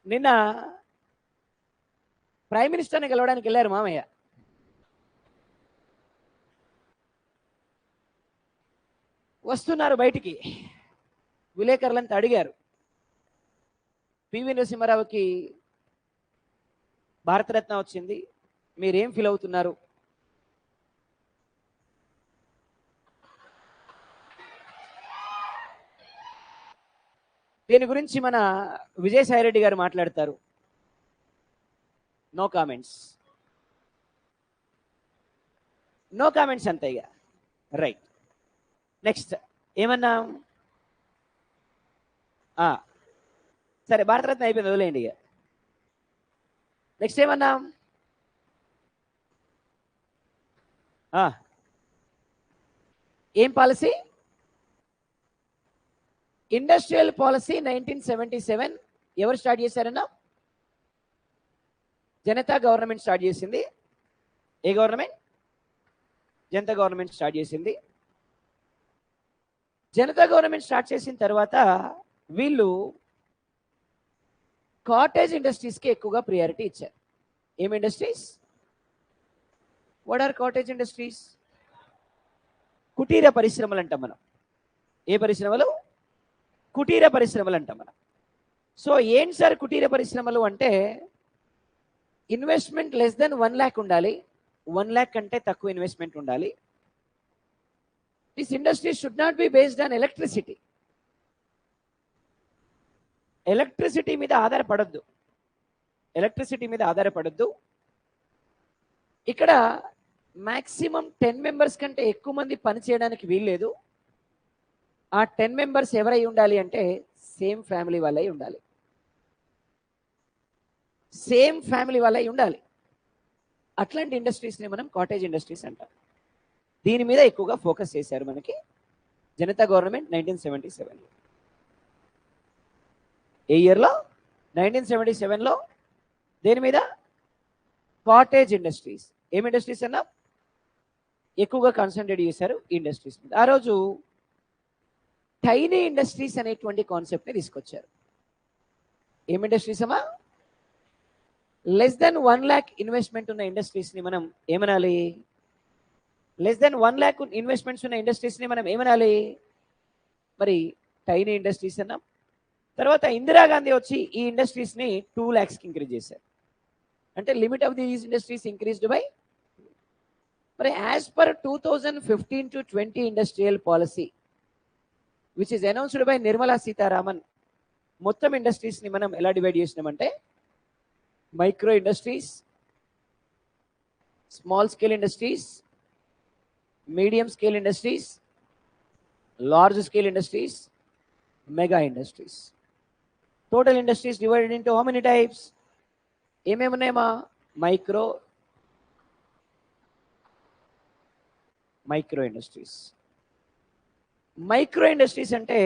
నిన్న ప్రైమ్ మినిస్టర్ని కలవడానికి వెళ్ళారు మామయ్య. వస్తున్నారు బయటికి, విలేకరులంతా అడిగారు, పివి నరసింహారావుకి భారతరత్న వచ్చింది, మీరేం ఫీల్ అవుతున్నారు? దీని గురించి మన విజయసాయి రెడ్డి గారు మాట్లాడతారు. నో కామెంట్స్, నో కామెంట్స్ అంతే ఇక. రైట్. నెక్స్ట్ ఏమన్నా? సరే, భారతరత్న అయిపోయింది, వదిలేయండి ఇక. నెక్స్ట్ ఏమన్నా? ఏం పాలసీ? ఇండస్ట్రియల్ పాలసీ 1977 ఎవరు స్టార్ట్ చేశారన్నా? జనతా గవర్నమెంట్ స్టార్ట్ చేసింది. ఏ గవర్నమెంట్? జనతా గవర్నమెంట్ స్టార్ట్ చేసింది. జనతా గవర్నమెంట్ స్టార్ట్ చేసిన తర్వాత వీళ్ళు కాటేజ్ ఇండస్ట్రీస్కి ఎక్కువగా ప్రియారిటీ ఇచ్చారు. ఏం industries? What are cottage industries? కుటీర పరిశ్రమలు అంటాం మనం. ఏ పరిశ్రమలు? కుటీర పరిశ్రమలు అంటాం మనం. సో ఏంటి సార్ కుటీర పరిశ్రమలు అంటే, ఇన్వెస్ట్మెంట్ లెస్ దెన్ 1 lakh ఉండాలి, 1 lakh కంటే తక్కువ ఇన్వెస్ట్మెంట్ ఉండాలి. This industry should not be based on electricity. Electricity మీద ఆధారపడద్దు, ఎలక్ట్రిసిటీ మీద ఆధారపడద్దు. ఇక్కడ మ్యాక్సిమం 10 మెంబర్స్ కంటే ఎక్కువ మంది పని చేయడానికి వీల్లేదు. ఆ 10 మెంబర్స్ ఎవరై ఉండాలి అంటే సేమ్ ఫ్యామిలీ వాళ్ళై ఉండాలి, సేమ్ ఫ్యామిలీ వాళ్ళై ఉండాలి. అట్లాంటి ఇండస్ట్రీస్ని మనం కాటేజ్ ఇండస్ట్రీస్ అంటాం. దీని మీద ఎక్కువగా ఫోకస్ చేశారు మనకి జనతా గవర్నమెంట్ 1977లో. ఏ ఇయర్లో? 1977లో. దేని మీద? Cottage industries. ఏం ఇండస్ట్రీస్ అన్నా? ఎక్కువగా కాన్సన్ట్రేట్ చేశారు ఇండస్ట్రీస్ మీద. ఆ రోజు టైనీ ఇండస్ట్రీస్ అనేటువంటి కాన్సెప్ట్ని తీసుకొచ్చారు. ఏం ఇండస్ట్రీస్ అమ్మా? లెస్ దెన్ 1 lakh ఇన్వెస్ట్మెంట్ ఉన్న ఇండస్ట్రీస్ని మనం ఏమనాలి? లెస్ దెన్ 1 lakh ఇన్వెస్ట్మెంట్స్ ఉన్న ఇండస్ట్రీస్ని మనం ఏమనాలి? మరి టైనీ ఇండస్ట్రీస్ అన్నాం. తర్వాత ఇందిరాగాంధీ వచ్చి ఈ ఇండస్ట్రీస్ని 2 lakhsకి ఇంక్రీజ్ చేశారు. అంటే limit of these industries increased by. మరి as per 2015 to 20 industrial policy which is announced by Nirmala Sitharaman, మొత్తం ఇండస్ట్రీస్ని మనం ఎలా డివైడ్ చేసినామంటే micro industries, small scale industries, medium scale industries, large scale industries, mega industries. Total industries divided into how many types? ఏమేమి ఉన్నాయమ్మా? Micro industries. Micro industries అంటే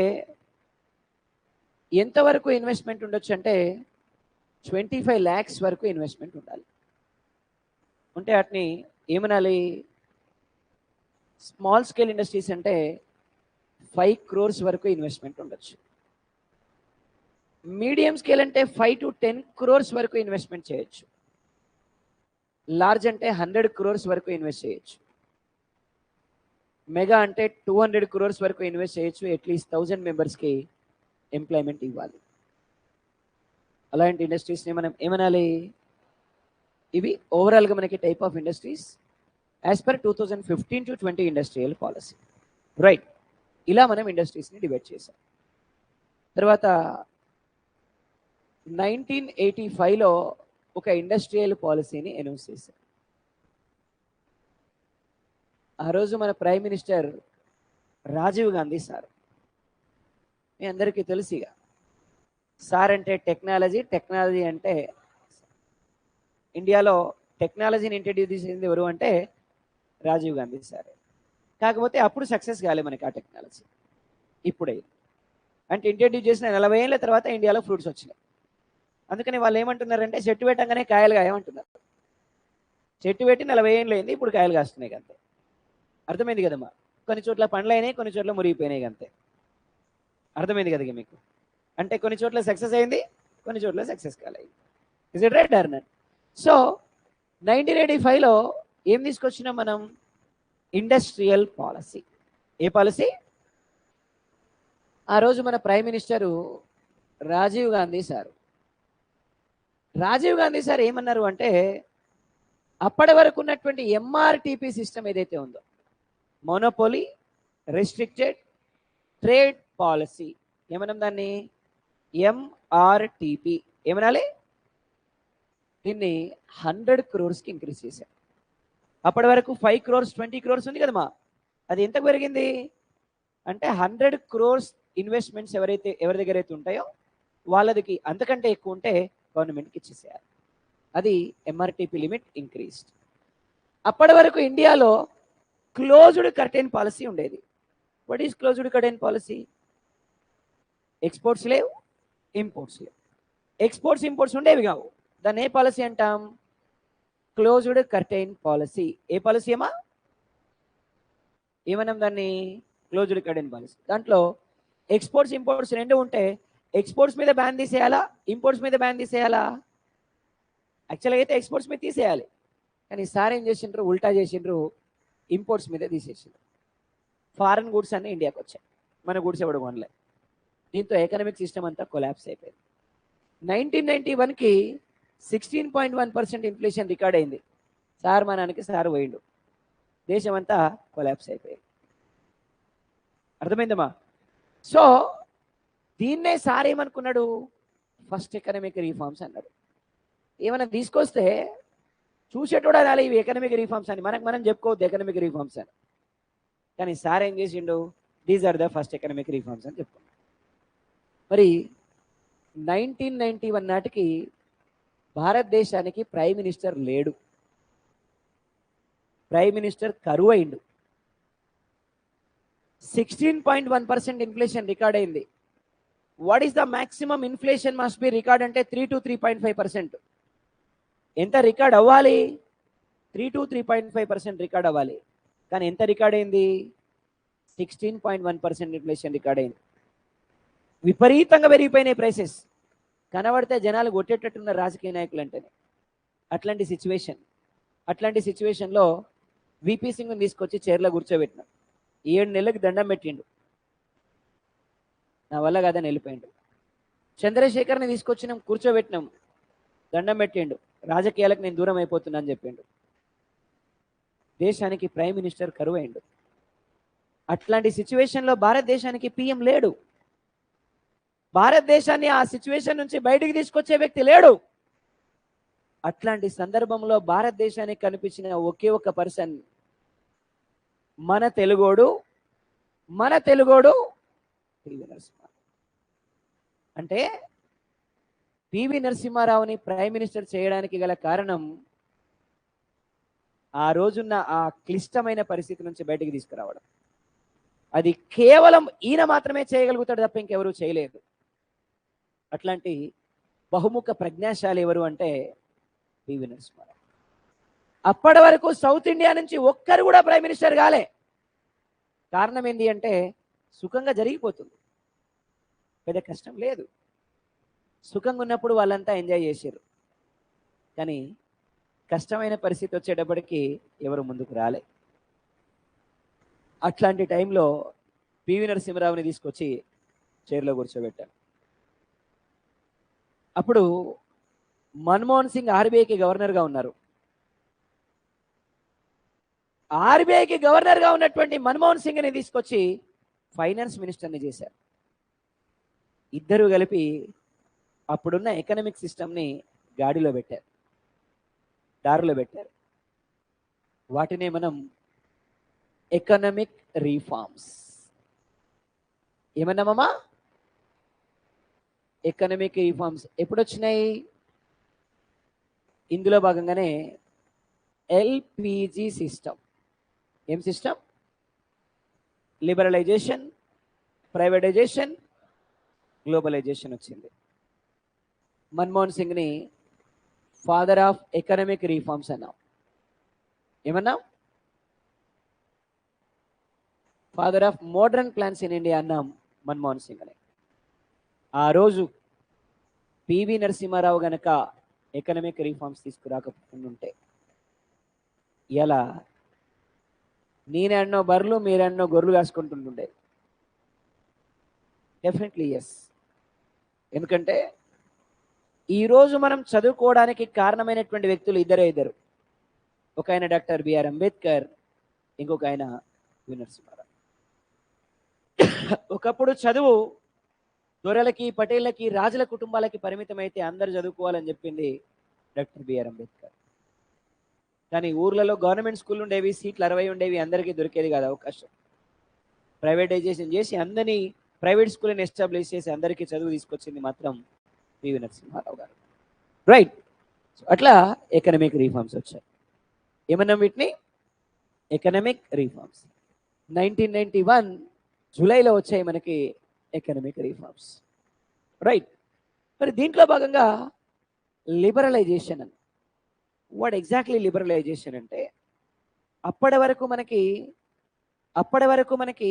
ఎంతవరకు investment ఉండొచ్చు అంటే 25 lakhs వరకు ఇన్వెస్ట్మెంట్ ఉండాలి. అంటే వాటిని ఏమనాలి? స్మాల్ స్కేల్ ఇండస్ట్రీస్ అంటే 5 crores వరకు ఇన్వెస్ట్మెంట్ ఉండొచ్చు. మీడియం స్కేల్ అంటే 5 to 10 crores వరకు ఇన్వెస్ట్మెంట్ చేయొచ్చు. లార్జ్ అంటే 100 crores వరకు ఇన్వెస్ట్ చేయొచ్చు. మెగా అంటే 200 crores వరకు ఇన్వెస్ట్ చేయొచ్చు. అట్లీస్ట్ 1000 మెంబర్స్కి ఎంప్లాయ్మెంట్ ఇవ్వాలి. అలాంటి ఇండస్ట్రీస్ని మనం ఏమనాలి? ఇవి ఓవరాల్గా మనకి type of industries as per 2015 to 20 industrial policy. Right, ఇలా మనం ఇండస్ట్రీస్ని డివైడ్ చేసాం. తర్వాత 1985లో ఒక ఇండస్ట్రియల్ పాలసీని అనౌన్స్ చేశారు. ఆ రోజు మన prime minister Rajiv Gandhi sir. మీ అందరికీ తెలుసుగా, సార్ అంటే టెక్నాలజీ అంటే ఇండియాలో టెక్నాలజీని ఇంట్రడ్యూస్ చేసింది ఎవరు అంటే రాజీవ్ గాంధీ సార్. కాకపోతే అప్పుడు సక్సెస్ కాలే మనకి ఆ టెక్నాలజీ. ఇప్పుడే అంటే ఇంట్రడ్యూస్ చేసిన 40 ఏళ్ళ తర్వాత ఇండియాలో ఫ్రూట్స్ వచ్చినాయి. అందుకని వాళ్ళు ఏమంటున్నారంటే చెట్టు పెట్టగానే కాయలు కాయమంటున్నారు. చెట్టు పెట్టి 40 ఏళ్ళు అయింది, ఇప్పుడు కాయలు కాస్తున్నాయి అంతే. అర్థమైంది కదమ్మా? కొన్ని చోట్ల పండ్లు అయినాయి, కొన్ని చోట్ల మురిగిపోయినాయి అంతే. అర్థమైంది కదా మీకు? అంటే కొన్ని చోట్ల సక్సెస్ అయింది, కొన్ని చోట్ల సక్సెస్ కాలేదు. Is it right or not? So 1985లో ఏం తీసుకొచ్చినాం మనం? Industrial policy. ఏ పాలసీ? ఆ రోజు మన prime minister Rajiv Gandhi sir. Rajiv Gandhi sir ఏమన్నారు అంటే, అప్పటి వరకు ఉన్నటువంటి ఎంఆర్టీపీ సిస్టమ్ ఏదైతే ఉందో, మోనోపోలీ రెస్ట్రిక్టెడ్ ట్రేడ్ పాలసీ, ఏమన్నాం దాన్ని? ఎంఆర్టీపీ. ఏమనాలి? దీన్ని 100 crores ఇంక్రీజ్ చేశారు. అప్పటి వరకు 5 crores 20 crores ఉంది కదమ్మా, అది ఎంతకు పెరిగింది అంటే 100 crores ఇన్వెస్ట్మెంట్స్ ఎవరి దగ్గర అయితే ఉంటాయో వాళ్ళకి అంతకంటే ఎక్కువ ఉంటే గవర్నమెంట్కి ఇచ్చేసేయాలి. అది ఎంఆర్టీపీ లిమిట్ ఇంక్రీజ్డ్. అప్పటి వరకు ఇండియాలో క్లోజ్డ్ కర్టెన్ పాలసీ ఉండేది. What is closed curtain policy? Exports లేవు, ఇంపోర్ట్స్ లేవు. ఎక్స్పోర్ట్స్ ఇంపోర్ట్స్ ఉండేవి కావు. దాన్ని ఏ పాలసీ అంటాం? Closed curtain policy. ఏ పాలసీ అమ్మా? ఏమన్నాం దాన్ని? Closed curtain policy. దాంట్లో ఎక్స్పోర్ట్స్ ఇంపోర్ట్స్ రెండు ఉంటే ఎక్స్పోర్ట్స్ మీద బ్యాన్ తీసేయాలా, ఇంపోర్ట్స్ మీద బ్యాన్ తీసేయాలా? యాక్చువల్గా అయితే ఎక్స్పోర్ట్స్ మీద తీసేయాలి, కానీ సార్ ఏం చేసిండ్రు? ఉల్టా చేసిండ్రు, ఇంపోర్ట్స్ మీద తీసేసిండ్రు. ఫారెన్ గూడ్స్ అన్నీ ఇండియాకి వచ్చాయి, మన గూడ్స్ ఎవడు కొనలే. దీంతో ఎకనామిక్ సిస్టమ్ అంతా కొలాప్స్ అయిపోయింది. 1991కి 16.1% ఇన్ఫ్లేషన్ రికార్డ్ అయింది. సార్ మనానికి సార్ పోయిండు, దేశం అంతా కొలాప్స్ అయిపోయింది. అర్థమైందమ్మా? సో దీన్నే సార్ ఏమనుకున్నాడు? ఫస్ట్ ఎకనామిక్ రీఫార్మ్స్ అన్నాడు. ఏమైనా తీసుకొస్తే చూసేటోడు అనాలి ఇవి ఎకనామిక్ రీఫార్మ్స్ అని, మనం చెప్పుకోవద్దు ఎకనామిక్ రీఫార్మ్స్ అని. కానీ సార్ ఏం చేసిండు? These are the first economic reforms అని చెప్పుకున్నాడు. మరి 1991 నాటికి భారతదేశానికి ప్రైమ్ మినిస్టర్ లేడు. ప్రైమ్ మినిస్టర్ కరువు అయిండు. 16.1% ఇన్ఫ్లేషన్ రికార్డ్ అయింది. What is the maximum inflation must be record అంటే 3 to 3.5%. ఎంత రికార్డ్ అవ్వాలి? 3 to 3.5% రికార్డ్ అవ్వాలి. కానీ ఎంత రికార్డ్ అయింది? 16.1% ఇన్ఫ్లేషన్ రికార్డ్ అయింది. విపరీతంగా పెరిగిపోయినాయి ప్రైసెస్. కనబడితే జనాలు కొట్టేటట్టున్న రాజకీయ నాయకులు అంటేనే. అట్లాంటి సిచ్యువేషన్లో విపి సింగ్ని తీసుకొచ్చి చైర్లో కూర్చోబెట్టినాం. 7 నెలలకు దండం పెట్టిండు. నా వల్ల కాదని వెళ్ళిపోయిండు. చంద్రశేఖర్ని తీసుకొచ్చినాం, కూర్చోబెట్టినాం, దండం పెట్టిండు. రాజకీయాలకు నేను దూరం అయిపోతున్నా అని చెప్పిండు. దేశానికి ప్రైమ్ మినిస్టర్ కరువు అయిండు. అట్లాంటి సిచ్యువేషన్లో భారతదేశానికి పిఎం లేడు. భారతదేశాన్ని ఆ సిచ్యువేషన్ నుంచి బయటికి తీసుకొచ్చే వ్యక్తి లేడు. అట్లాంటి సందర్భంలో భారతదేశానికి కనిపించిన ఒకే ఒక పర్సన్ మన తెలుగోడు పివి నరసింహారావు. అంటే పివి నరసింహారావుని ప్రైమ్ మినిస్టర్ చేయడానికి గల కారణం ఆ రోజున్న ఆ క్లిష్టమైన పరిస్థితి నుంచి బయటికి తీసుకురావడం. అది కేవలం ఈయన మాత్రమే చేయగలుగుతాడు తప్ప ఇంకెవరూ చేయలేరు. అట్లాంటి బహుముఖ ప్రజ్ఞాశాలి ఎవరు అంటే పివి నరసింహారావు. అప్పటి వరకు సౌత్ ఇండియా నుంచి ఒక్కరు కూడా ప్రైమ్ మినిస్టర్ కాలే. కారణం ఏంటి అంటే సుఖంగా జరిగిపోతుంది, పెద్ద కష్టం లేదు. సుఖంగా ఉన్నప్పుడు వాళ్ళంతా ఎంజాయ్ చేశారు. కానీ కష్టమైన పరిస్థితి వచ్చేటప్పటికి ఎవరు ముందుకు రాలే. అట్లాంటి టైంలో పివి నరసింహారావుని తీసుకొచ్చి చైర్లో కూర్చోబెట్టారు. అప్పుడు మన్మోహన్ సింగ్ ఆర్బీఐకి గవర్నర్గా ఉన్నారు. ఆర్బీఐకి గవర్నర్గా ఉన్నటువంటి మన్మోహన్ సింగ్ని తీసుకొచ్చి ఫైనాన్స్ మినిస్టర్ని చేశారు. ఇద్దరు కలిపి అప్పుడున్న ఎకనామిక్ సిస్టమ్ని దారిలో పెట్టారు. వాటినే మనం ఎకనామిక్ రీఫార్మ్స్ ఏమన్నామమ్మా? ఎకనామిక్ రీఫార్మ్స్ ఎప్పుడు వచ్చినాయి? ఇందులో భాగంగానే ఎల్పిజి సిస్టమ్. ఏం సిస్టమ్? లిబరలైజేషన్, ప్రైవేటైజేషన్, గ్లోబలైజేషన్ వచ్చింది. మన్మోహన్ సింగ్ని ఫాదర్ ఆఫ్ ఎకనామిక్ రీఫార్మ్స్ అన్నాం. ఏమన్నాం? Father of modern plans in India అన్నాం మన్మోహన్ సింగ్ అని. ఆ రోజు పివి నరసింహారావు గనక ఎకనామిక్ రీఫార్మ్స్ తీసుకురాకపోతుంటే ఇలా నేనెన్నో బర్రెలు మీరెన్నో గొర్రెలు కాసుకుంటుంటుండే. Definitely yes. ఎందుకంటే ఈరోజు మనం చదువుకోవడానికి కారణమైనటువంటి వ్యక్తులు ఇద్దరు. ఒక ఆయన డాక్టర్ బిఆర్ అంబేద్కర్, ఇంకొక ఆయన పివి నరసింహారావు. ఒకప్పుడు చదువు దొరలకి, పటేళ్లకి, రాజుల కుటుంబాలకి పరిమితమైతే అందరు చదువుకోవాలని చెప్పింది డాక్టర్ బిఆర్ అంబేద్కర్. కానీ ఊర్లలో గవర్నమెంట్ స్కూల్ ఉండేవి, సీట్లు 60 ఉండేవి, అందరికీ దొరికేది కాదు అవకాశం. ప్రైవేటైజేషన్ చేసి అందరినీ ప్రైవేట్ స్కూల్ని ఎస్టాబ్లిష్ చేసి అందరికీ చదువు తీసుకొచ్చింది మాత్రం పివి నరసింహారావు గారు. రైట్. అట్లా ఎకనామిక్ రీఫార్మ్స్ వచ్చాయి. ఏమన్నాం వీటిని? Economic reforms. 1991 జూలైలో వచ్చాయి మనకి ఎకనామిక్ రీఫార్మ్స్. రైట్. మరి దీంట్లో భాగంగా లిబరలైజేషన్ అని. వాట్ ఎగ్జాక్ట్లీ లిబరలైజేషన్ అంటే అప్పటి వరకు మనకి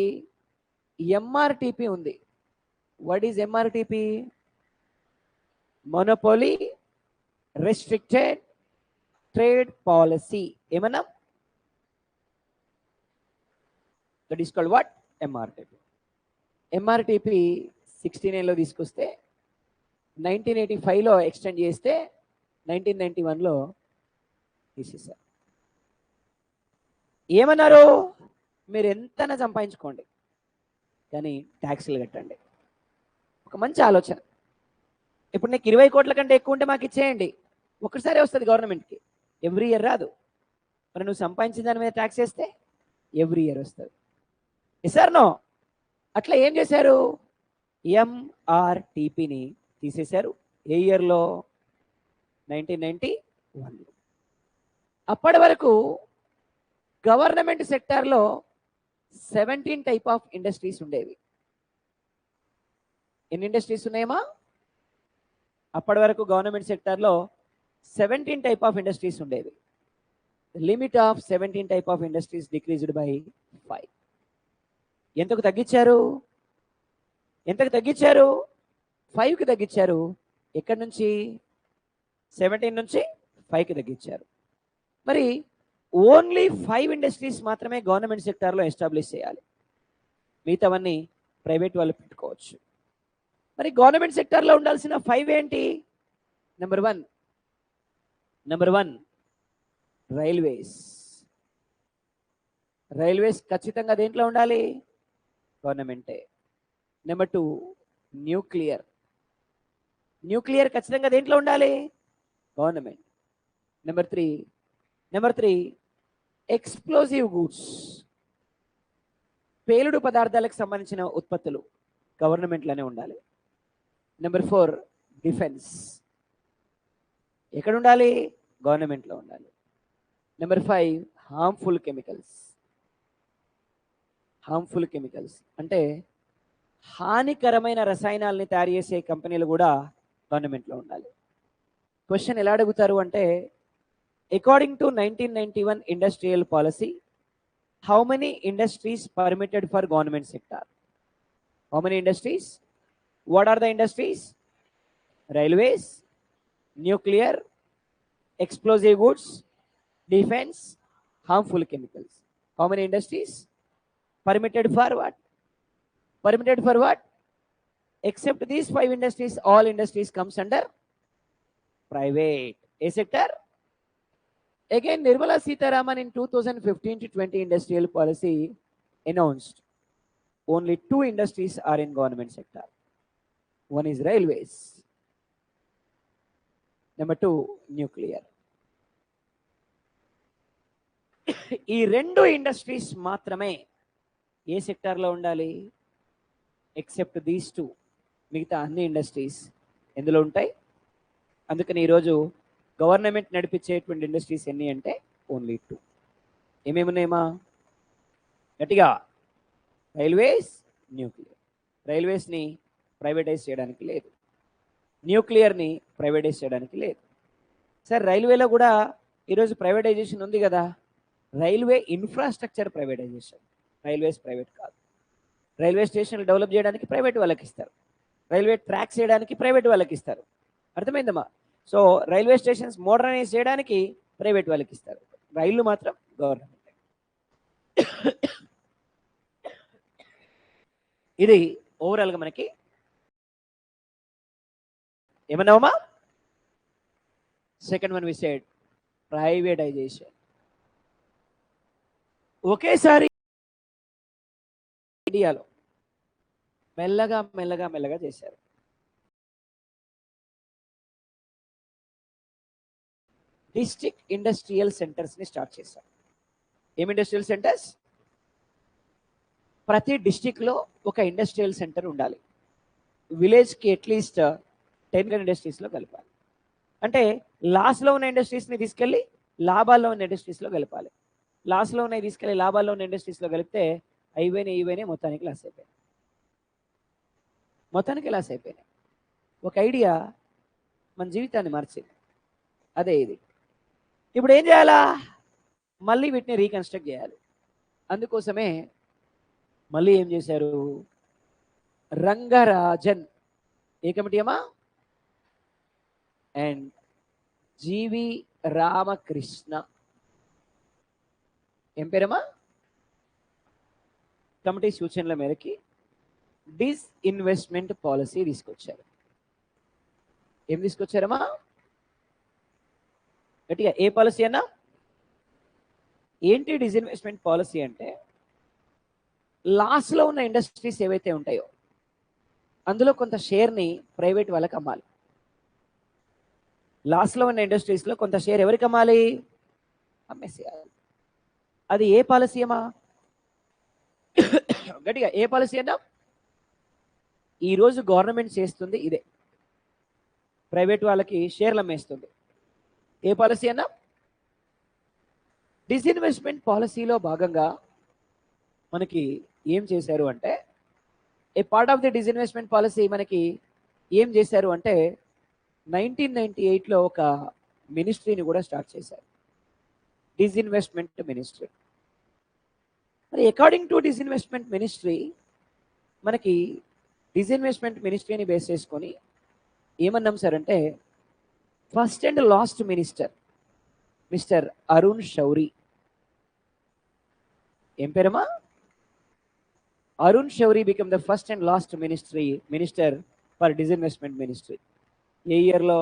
ఎంఆర్టీపీ ఉంది. What is MRTP? Monopoly restricted trade policy. ఏమన్నా? That is called what? MRTP. MRTP 69లో తీసుకొస్తే 1985లో ఎక్స్టెండ్ చేస్తే 1991లో తీసేశారు. ఏమన్నారు? మీరు ఎంతైనా సంపాదించుకోండి కానీ ట్యాక్స్లు కట్టండి. ఒక మంచి ఆలోచన. ఇప్పుడు నీకు 20 కోట్ల కంటే ఎక్కువ ఉంటే మాకు ఇచ్చేయండి, ఒక్కసారి వస్తుంది గవర్నమెంట్కి, ఎవ్రీ ఇయర్ రాదు. మరి నువ్వు సంపాదించిన దాని మీద ట్యాక్స్ వేస్తే ఎవ్రీ ఇయర్ వస్తుంది. Yes or no? అట్లా ఏం చేశారు? ఎంఆర్టీపీని తీసేశారు. ఏ ఇయర్లో? 1991లో. అప్పటి వరకు గవర్నమెంట్ సెక్టార్లో 17 టైప్ ఆఫ్ ఇండస్ట్రీస్ ఉండేవి. ఎన్ని ఇండస్ట్రీస్ ఉన్నాయమ్మా? అప్పటి వరకు గవర్నమెంట్ సెక్టార్లో 17 టైప్ ఆఫ్ ఇండస్ట్రీస్ ఉండేవి. Limit of 17 type of industries decreased by 5. ఎంతకు తగ్గించారు? 5కి తగ్గించారు. ఎక్కడి నుంచి? 17 నుంచి 5కి తగ్గించారు. మరి ఓన్లీ 5 ఇండస్ట్రీస్ మాత్రమే గవర్నమెంట్ సెక్టార్లో ఎస్టాబ్లిష్ చేయాలి, మిగతావన్నీ ప్రైవేట్ వాళ్ళు పెట్టుకోవచ్చు. మరి గవర్నమెంట్ సెక్టార్లో ఉండాల్సిన 5 ఏంటి? Number one railways. రైల్వేస్ ఖచ్చితంగా దేంట్లో ఉండాలి? గవర్నమెంటే. Number 2 nuclear. న్యూక్లియర్ ఖచ్చితంగా దేంట్లో ఉండాలి? Government. Number three explosive goods, పేలుడు పదార్థాలకు సంబంధించిన ఉత్పత్తులు గవర్నమెంట్లోనే ఉండాలి. Number 4 defence. ఎక్కడ ఉండాలి? గవర్నమెంట్లో ఉండాలి. నెంబర్ 5 హార్మ్ఫుల్ కెమికల్స్ అంటే హానికరమైన రసాయనాలని తయారు చేసే కంపెనీలు కూడా గవర్నమెంట్లో ఉండాలి. క్వశ్చన్ ఎలా అడుగుతారు అంటే, according to 1991 industrial policy, how many industries permitted for government sector? How many industries? What are the industries? Railways, nuclear, explosive goods, defense, harmful chemicals. How many industries? Permitted for what? Except these 5 industries, all industries comes under private. A sector? Again, Nirmala Sitharaman in 2015 to 20 industrial policy announced only 2 industries are in government sector. One is railways. Number 2 nuclear. ఈ 2 industries మాత్రమే ఏ సెక్టార్లో ఉండాలి? Except these 2, మిగతా అన్ని industries ఎందులో ఉంటాయి? అందుకని ఈరోజు గవర్నమెంట్ నడిపించేటువంటి ఇండస్ట్రీస్ ఎన్ని అంటే ఓన్లీ 2. ఏమేమి ఉన్నాయమ్మా? గట్టిగా, రైల్వేస్, న్యూక్లియర్. రైల్వేస్ని ప్రైవేటైజ్ చేయడానికి లేదు, న్యూక్లియర్ని ప్రైవేటైజ్ చేయడానికి లేదు. సార్ రైల్వేలో కూడా ఈరోజు ప్రైవేటైజేషన్ ఉంది కదా. Railway infrastructure privatisation, railways private కాదు. రైల్వే స్టేషన్లు డెవలప్ చేయడానికి ప్రైవేట్ వాళ్ళకి ఇస్తారు, రైల్వే ట్రాక్స్ చేయడానికి ప్రైవేట్ వాళ్ళకి ఇస్తారు. అర్థమైందమ్మా? సో రైల్వే స్టేషన్స్ మోడర్నైజ్ చేయడానికి ప్రైవేట్ వాళ్ళకి ఇస్తారు, రైళ్లు మాత్రం గవర్నమెంట్. ఇది ఓవరాల్గా మనకి ఏమన్నావమ్మా? Second one we said privatisation. ఒకేసారి ఇండియాలో మెల్లగా చేశారు. డిస్ట్రిక్ట్ ఇండస్ట్రియల్ సెంటర్స్ని స్టార్ట్ చేశారు. ఏం ఇండస్ట్రియల్ సెంటర్స్? ప్రతి డిస్ట్రిక్ట్లో ఒక ఇండస్ట్రియల్ సెంటర్ ఉండాలి. విలేజ్కి అట్లీస్ట్ 10 ఇండస్ట్రీస్లో కలపాలి. అంటే లాస్లో ఉన్న ఇండస్ట్రీస్ని తీసుకెళ్ళి లాభాల్లో ఉన్న ఇండస్ట్రీస్లో కలపాలి. లాస్లో ఉన్నాయి తీసుకెళ్ళి లాభాల్లో ఉన్న ఇండస్ట్రీస్లో కలిపితే ఇవైనాయి మొత్తానికి లాస్ అయిపోయినాయి. ఒక ఐడియా మన జీవితాన్ని మార్చింది. అదే ఇది. ఇప్పుడు ఏం చేయాలా? మళ్ళీ వీటిని రీకన్స్ట్రక్ట్ చేయాలి. అందుకోసమే మళ్ళీ ఏం చేశారు? రంగరాజన్, ఏ కమిటీ అమ్మా? అండ్ జీవి రామకృష్ణ, ఏం పేరమ్మా? కమిటీ సూచనల మేరకి డిస్ఇన్వెస్ట్మెంట్ పాలసీ తీసుకొచ్చారు. ఏం తీసుకొచ్చారమ్మా? గట్టిగా, ఏ పాలసీ అన్నా? ఏంటి డిస్ఇన్వెస్ట్మెంట్ పాలసీ అంటే, లాస్లో ఉన్న ఇండస్ట్రీస్ ఏవైతే ఉంటాయో అందులో కొంత షేర్ని ప్రైవేట్ వాళ్ళకి అమ్మాలి. లాస్ట్లో ఉన్న ఇండస్ట్రీస్లో కొంత షేర్ ఎవరికి అమ్మాలి? అమ్మేసేయాలి. అది ఏ పాలసీ అమ్మా? గట్టిగా, ఏ పాలసీ అన్నా? ఈరోజు గవర్నమెంట్ చేస్తుంది ఇదే, ప్రైవేట్ వాళ్ళకి షేర్లు అమ్మేస్తుంది. ఏ పాలసీ అన్నా? డిస్ఇన్వెస్ట్మెంట్ పాలసీలో భాగంగా మనకి ఏం చేశారు అంటే, a part of the disinvestment policy మనకి ఏం చేశారు అంటే 1998లో ఒక మినిస్ట్రీని కూడా స్టార్ట్ చేశారు, డిస్ఇన్వెస్ట్మెంట్ మినిస్ట్రీ. మరి అకార్డింగ్ టు డిస్ఇన్వెస్ట్మెంట్ మినిస్ట్రీ, మనకి డిస్ఇన్వెస్ట్మెంట్ మినిస్ట్రీని బేస్ చేసుకొని ఏమన్నాం సార్ అంటే, first and last minister mister Arun Shourie. ఏం పేరమ్మా? Arun Shourie become the first and last minister for disinvestment ministry. ఏ ఇయర్లో?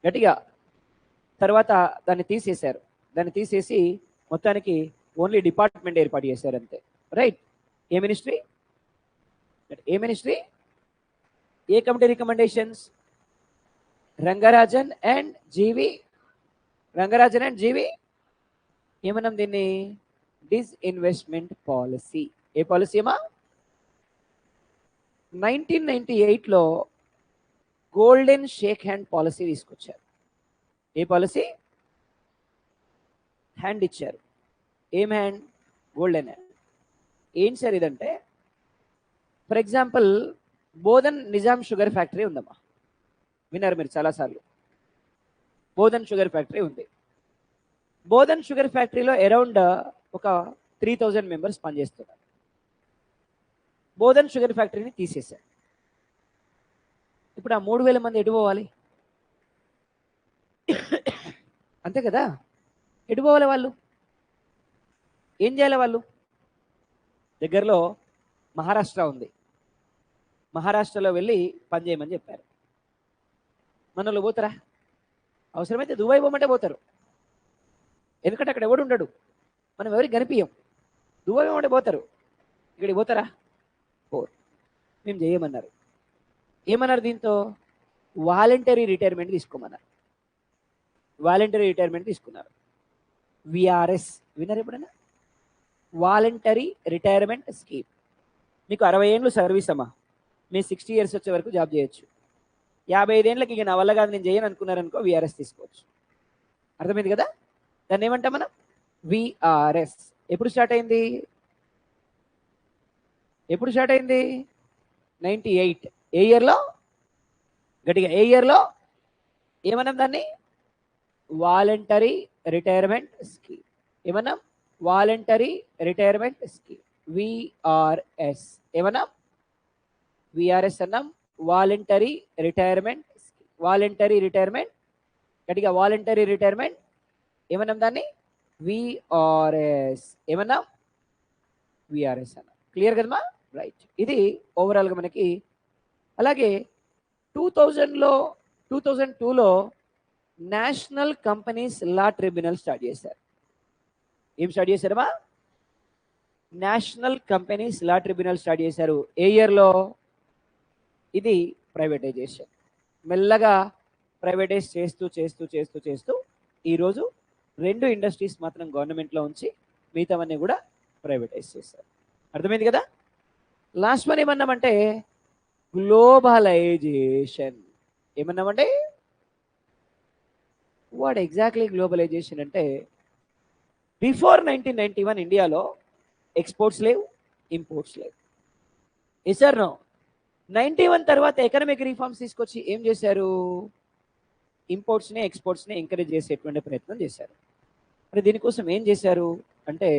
గట్టిగా. తర్వాత దాన్ని తీసేశారు. దాన్ని తీసేసి మొత్తానికి ఓన్లీ డిపార్ట్మెంట్ ఏర్పాటు చేశారు అంతే. రైట్. ఏ మినిస్ట్రీ? ఏ మినిస్ట్రీ? ఏ committee recommendations? Rangarajan and G V. Rangarajan and G V ఏమన్నాం దీన్ని? Disinvestment policy. ఏ పాలసీ అమ్మా? 1998లో గోల్డెన్ షేక్ హ్యాండ్ పాలసీ తీసుకొచ్చారు. ఏ పాలసీ? హ్యాండ్ ఇచ్చారు. ఏం హ్యాండ్? Golden hand. ఏం సార్ ఇదంటే, for example Bodhan Nizam sugar factory ఉందమ్మా, విన్నారు మీరు చాలాసార్లు. బోధన్ షుగర్ ఫ్యాక్టరీ ఉంది. బోధన్ షుగర్ ఫ్యాక్టరీలో అరౌండ్ ఒక 3000 మెంబర్స్ పనిచేస్తున్నారు. బోధన్ షుగర్ ఫ్యాక్టరీని తీసేశారు. ఇప్పుడు ఆ 3000 మంది ఎటు పోవాలి? అంతే కదా. ఎటు పోవాలి వాళ్ళు? ఏం చేయాలి వాళ్ళు? దగ్గరలో మహారాష్ట్ర ఉంది. మహారాష్ట్రలో వెళ్ళి పని చేయమని చెప్పారు. మనలో పోతారా? అవసరమైతే దుబాయ్ పోమంటే పోతారు. ఎందుకంటే అక్కడ ఎవడు ఉండడు, మనం ఎవరికి కనిపించం. దుబాయ్ పోమంటే పోతారు. ఇక్కడికి పోతారా? పోరు. మేము చేయమన్నారు. ఏమన్నారు? దీంతో వాలంటరీ రిటైర్మెంట్ తీసుకోమన్నారు. వాలంటరీ రిటైర్మెంట్ తీసుకున్నారు. విఆర్ఎస్ విన్నారు ఎప్పుడైనా? Voluntary retirement scheme. మీకు 60 ఏళ్ళు సర్వీస్ అమ్మా, మీ 60 ఇయర్స్ వచ్చే వరకు జాబ్ చేయొచ్చు. 55 ఏళ్ళకి ఇక నా వల్ల కాదు నేను చేయను అనుకున్నారనుకో, విఆర్ఎస్ తీసుకోవచ్చు. అర్థమైంది కదా? దాన్ని ఏమంటాం మనం? విఆర్ఎస్. ఎప్పుడు స్టార్ట్ అయింది? 98. ఏ ఇయర్లో? గట్టిగా ఏ ఇయర్లో? ఏమన్నాం దాన్ని? Voluntary retirement scheme. ఏమన్నాం? Voluntary retirement scheme, VRS. ఏమన్నాం? విఆర్ఎస్ అన్నాం. Voluntary retirement scheme. Voluntary retirement. గట్టిగా వాలంటరీ రిటైర్మెంట్. ఏమన్నాం దాన్ని? విఆర్ఎస్. ఏమన్నాం? విఆర్ఎస్ అన్నాం. క్లియర్ కదమ్మా? రైట్. ఇది ఓవరాల్గా మనకి. అలాగే 2002లో national companies law tribunal start చేశారు. ఏం స్టార్ట్ చేశారమ్మా? National companies law tribunal start చేశారు. ఏ ఇయర్లో? ఇది ప్రైవేటైజేషన్. మెల్లగా ప్రైవేటైజ్ చేస్తూ చేస్తూ చేస్తూ చేస్తూ ఈరోజు 2 ఇండస్ట్రీస్ మాత్రం గవర్నమెంట్లో ఉంచి మిగతావన్నీ కూడా ప్రైవేటైజ్ చేశారు. అర్థమైంది కదా? లాస్ట్ వన్ ఏమన్నామంటే గ్లోబలైజేషన్. ఏమన్నామంటే వాట్ ఎగ్జాక్ట్లీ గ్లోబలైజేషన్ అంటే, బిఫోర్ 1991 ఇండియాలో ఎక్స్పోర్ట్స్ లేవు, ఇంపోర్ట్స్ లేవు. Yes or no? 91 తర్వాత ఎకనామిక్ రిఫార్మ్స్ తీసుకొచ్చి ఏం చేశారు? ఇంపోర్ట్స్ని ఎక్స్పోర్ట్స్ని ఎంకరేజ్ చేసేటువంటి ప్రయత్నం చేశారు. మరి దీనికోసం ఏం చేశారు అంటే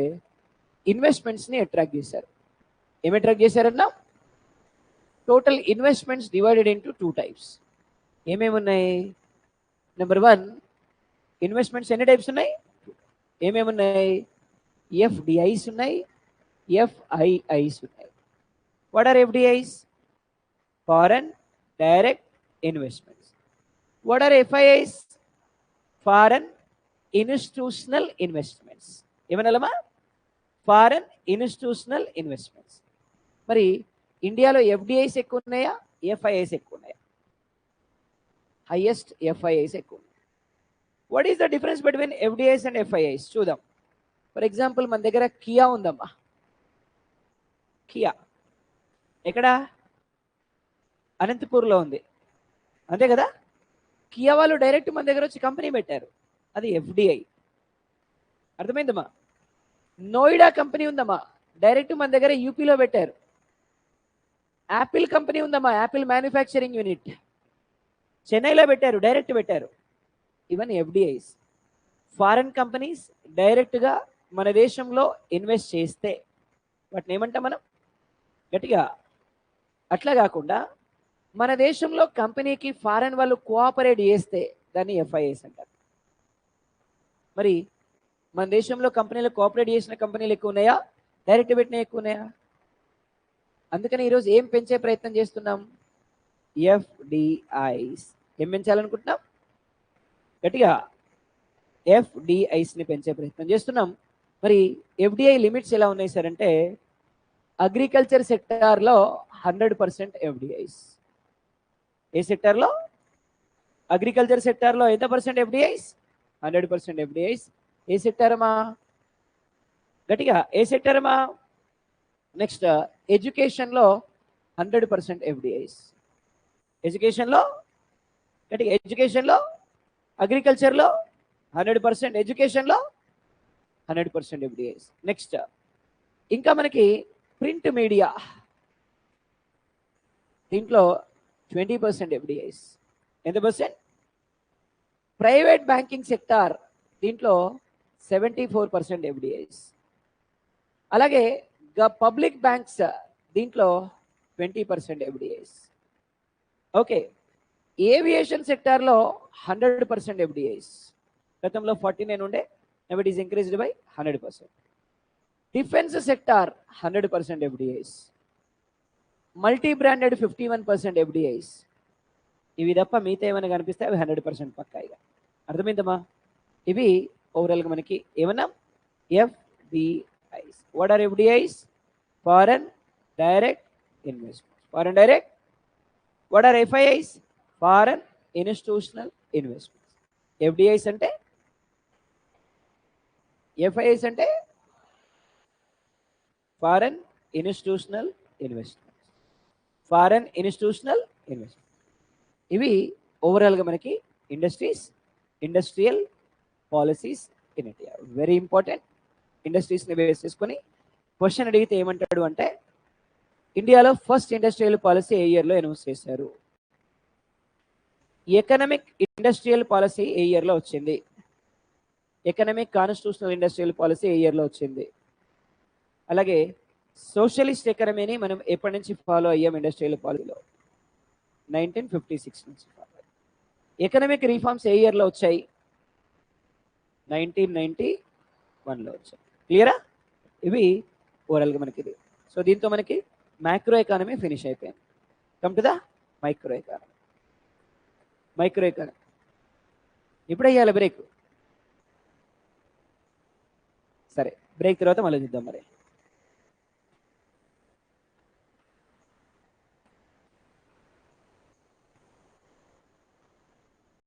ఇన్వెస్ట్మెంట్స్ని అట్రాక్ట్ చేశారు. ఏం అట్రాక్ట్ చేశారన్నా? Total investments divided into 2 types. ఏమేమి ఉన్నాయి? నెంబర్ 1, ఇన్వెస్ట్మెంట్స్ ఎన్ని టైప్స్ ఉన్నాయి? ఏమేమి ఉన్నాయి? ఎఫ్డిఐస్ ఉన్నాయి, ఎఫ్ఐఐస్ ఉన్నాయి. What are FDIs? Foreign direct investments. What are FIIs? Foreign institutional investments. ఏమనాలమ్మా? Foreign institutional investments. మరి ఇండియాలో ఎఫ్డిఐస్ ఎక్కువ ఉన్నాయా, ఎఫ్ఐఐస్ ఎక్కువ ఉన్నాయా? హైయెస్ట్ ఎఫ్ఐఐస్ ఎక్కువ ఉన్నాయి. What is the difference between FDIs and FIIs? చూద్దాం. ఫర్ ఎగ్జాంపుల్ మన దగ్గర కియా ఉందమ్మా. కియా ఎక్కడ? అనంతపూర్లో ఉంది, అంతే కదా? కియా వాళ్ళు డైరెక్ట్ మన దగ్గర వచ్చి కంపెనీ పెట్టారు, అది ఎఫ్డిఐ. అర్థమైందమ్మా? నోయిడా కంపెనీ ఉందమ్మా, డైరెక్ట్ మన దగ్గర యూపీలో పెట్టారు. యాపిల్ కంపెనీ ఉందమ్మా, యాపిల్ మ్యానుఫ్యాక్చరింగ్ యూనిట్ చెన్నైలో పెట్టారు, డైరెక్ట్ పెట్టారు. ఇవన్నీ ఎఫ్డిఐస్. ఫారెన్ కంపెనీస్ డైరెక్ట్గా మన దేశంలో ఇన్వెస్ట్ చేస్తే వాటిని ఏమంటాం మనం? గట్టిగా. అట్లా కాకుండా మన దేశంలో కంపెనీకి ఫారెన్ వాళ్ళు కోఆపరేట్ చేస్తే దాన్ని ఎఫ్ఐఐస్ అంటారు. మరి మన దేశంలో కంపెనీలు కోఆపరేట్ చేసిన కంపెనీలు ఎక్కువ ఉన్నాయా, డైరెక్ట్ పెట్టినవి ఎక్కువ ఉన్నాయా? అందుకని ఈరోజు ఏం పెంచే ప్రయత్నం చేస్తున్నాం? ఎఫ్డిఐస్. ఏం పెంచాలనుకుంటున్నాం? గట్టిగా ఎఫ్డిఐస్ని పెంచే ప్రయత్నం చేస్తున్నాం. మరి ఎఫ్డిఐ లిమిట్స్ ఎలా ఉన్నాయి సార్ అంటే, అగ్రికల్చర్ సెక్టార్లో 100% ఎఫ్డిఐస్. ఏ సెక్టార్లో? అగ్రికల్చర్ సెక్టార్లో ఎంత పర్సెంట్ ఎఫ్డిఐస్? 100% ఎఫ్డిఐస్. ఏ సెక్టార్ అమ్మా? గట్టిగా ఏ సెక్టార్ అమ్మా? నెక్స్ట్ ఎడ్యుకేషన్లో 100% ఎఫ్డిఐస్. ఎడ్యుకేషన్లో గట్టిగా ఎడ్యుకేషన్లో, అగ్రికల్చర్లో 100%, ఎడ్యుకేషన్లో 100% ఎఫ్డిఐస్. నెక్స్ట్ ఇంకా మనకి ప్రింట్ మీడియా, దీంట్లో 20% ఎఫ్డిఐస్. ఎంత పర్సెంట్? ప్రైవేట్ బ్యాంకింగ్ సెక్టార్, దీంట్లో 74% ఎఫ్డిఐస్. అలాగే పబ్లిక్ బ్యాంక్స్, దీంట్లో 20% ఎఫ్డిఐస్. ఓకే, ఏవియేషన్ సెక్టార్లో 100% ఎఫ్డిఐస్. గతంలో 49 ఉండే, now it is increased by 100%. Defence sector 100% FDIs. Multi branded 51% FDIs. ఇవి తప్ప మిగతా ఏమైనా కనిపిస్తే అవి 100% పక్కా. ఇక అర్థమైందమ్మా? ఇవి ఓవరాల్గా మనకి ఏమన్నా FDIs. What are FDIs? Foreign direct investment. Foreign direct. What are FIIs? Foreign institutional investment. FDIs అంటే, ఎఫ్ఐఐస్ అంటే foreign institutional investment. Foreign institutional investment. ఇవి ఓవరాల్గా మనకి industrial policies in India. Very important. ఇండస్ట్రీస్ని బేస్ చేసుకొని క్వశ్చన్ అడిగితే ఏమంటాడు అంటే, ఇండియాలో ఫస్ట్ ఇండస్ట్రియల్ పాలసీ ఏ ఇయర్లో అనౌన్స్ చేశారు? ఎకనామిక్ ఇండస్ట్రియల్ పాలసీ ఏ ఇయర్లో వచ్చింది? ఎకనామిక్ కాన్స్టిట్యూషనల్ ఇండస్ట్రియల్ పాలసీ ఏ ఇయర్లో వచ్చింది? అలాగే సోషలిస్ట్ ఎకనమీని మనం ఎప్పటి నుంచి ఫాలో అయ్యాం ఇండస్ట్రియల్ పాలసీలో? 1956 నుంచి ఫాలో అయ్యాం. ఎకనామిక్ రిఫార్మ్స్ ఏ ఇయర్లో వచ్చాయి? 1991లో వచ్చాయి. క్లియరా? ఇవి ఓవరాల్గా మనకి ఇది. సో దీంతో మనకి మ్యాక్రో ఎకానమీ ఫినిష్ అయిపోయింది. Come to the micro economy. Micro economy ఇప్పుడు వేయాలి బ్రేక్. సరే, బ్రేక్ తర్వాత మళ్ళీ చూద్దాం మరి.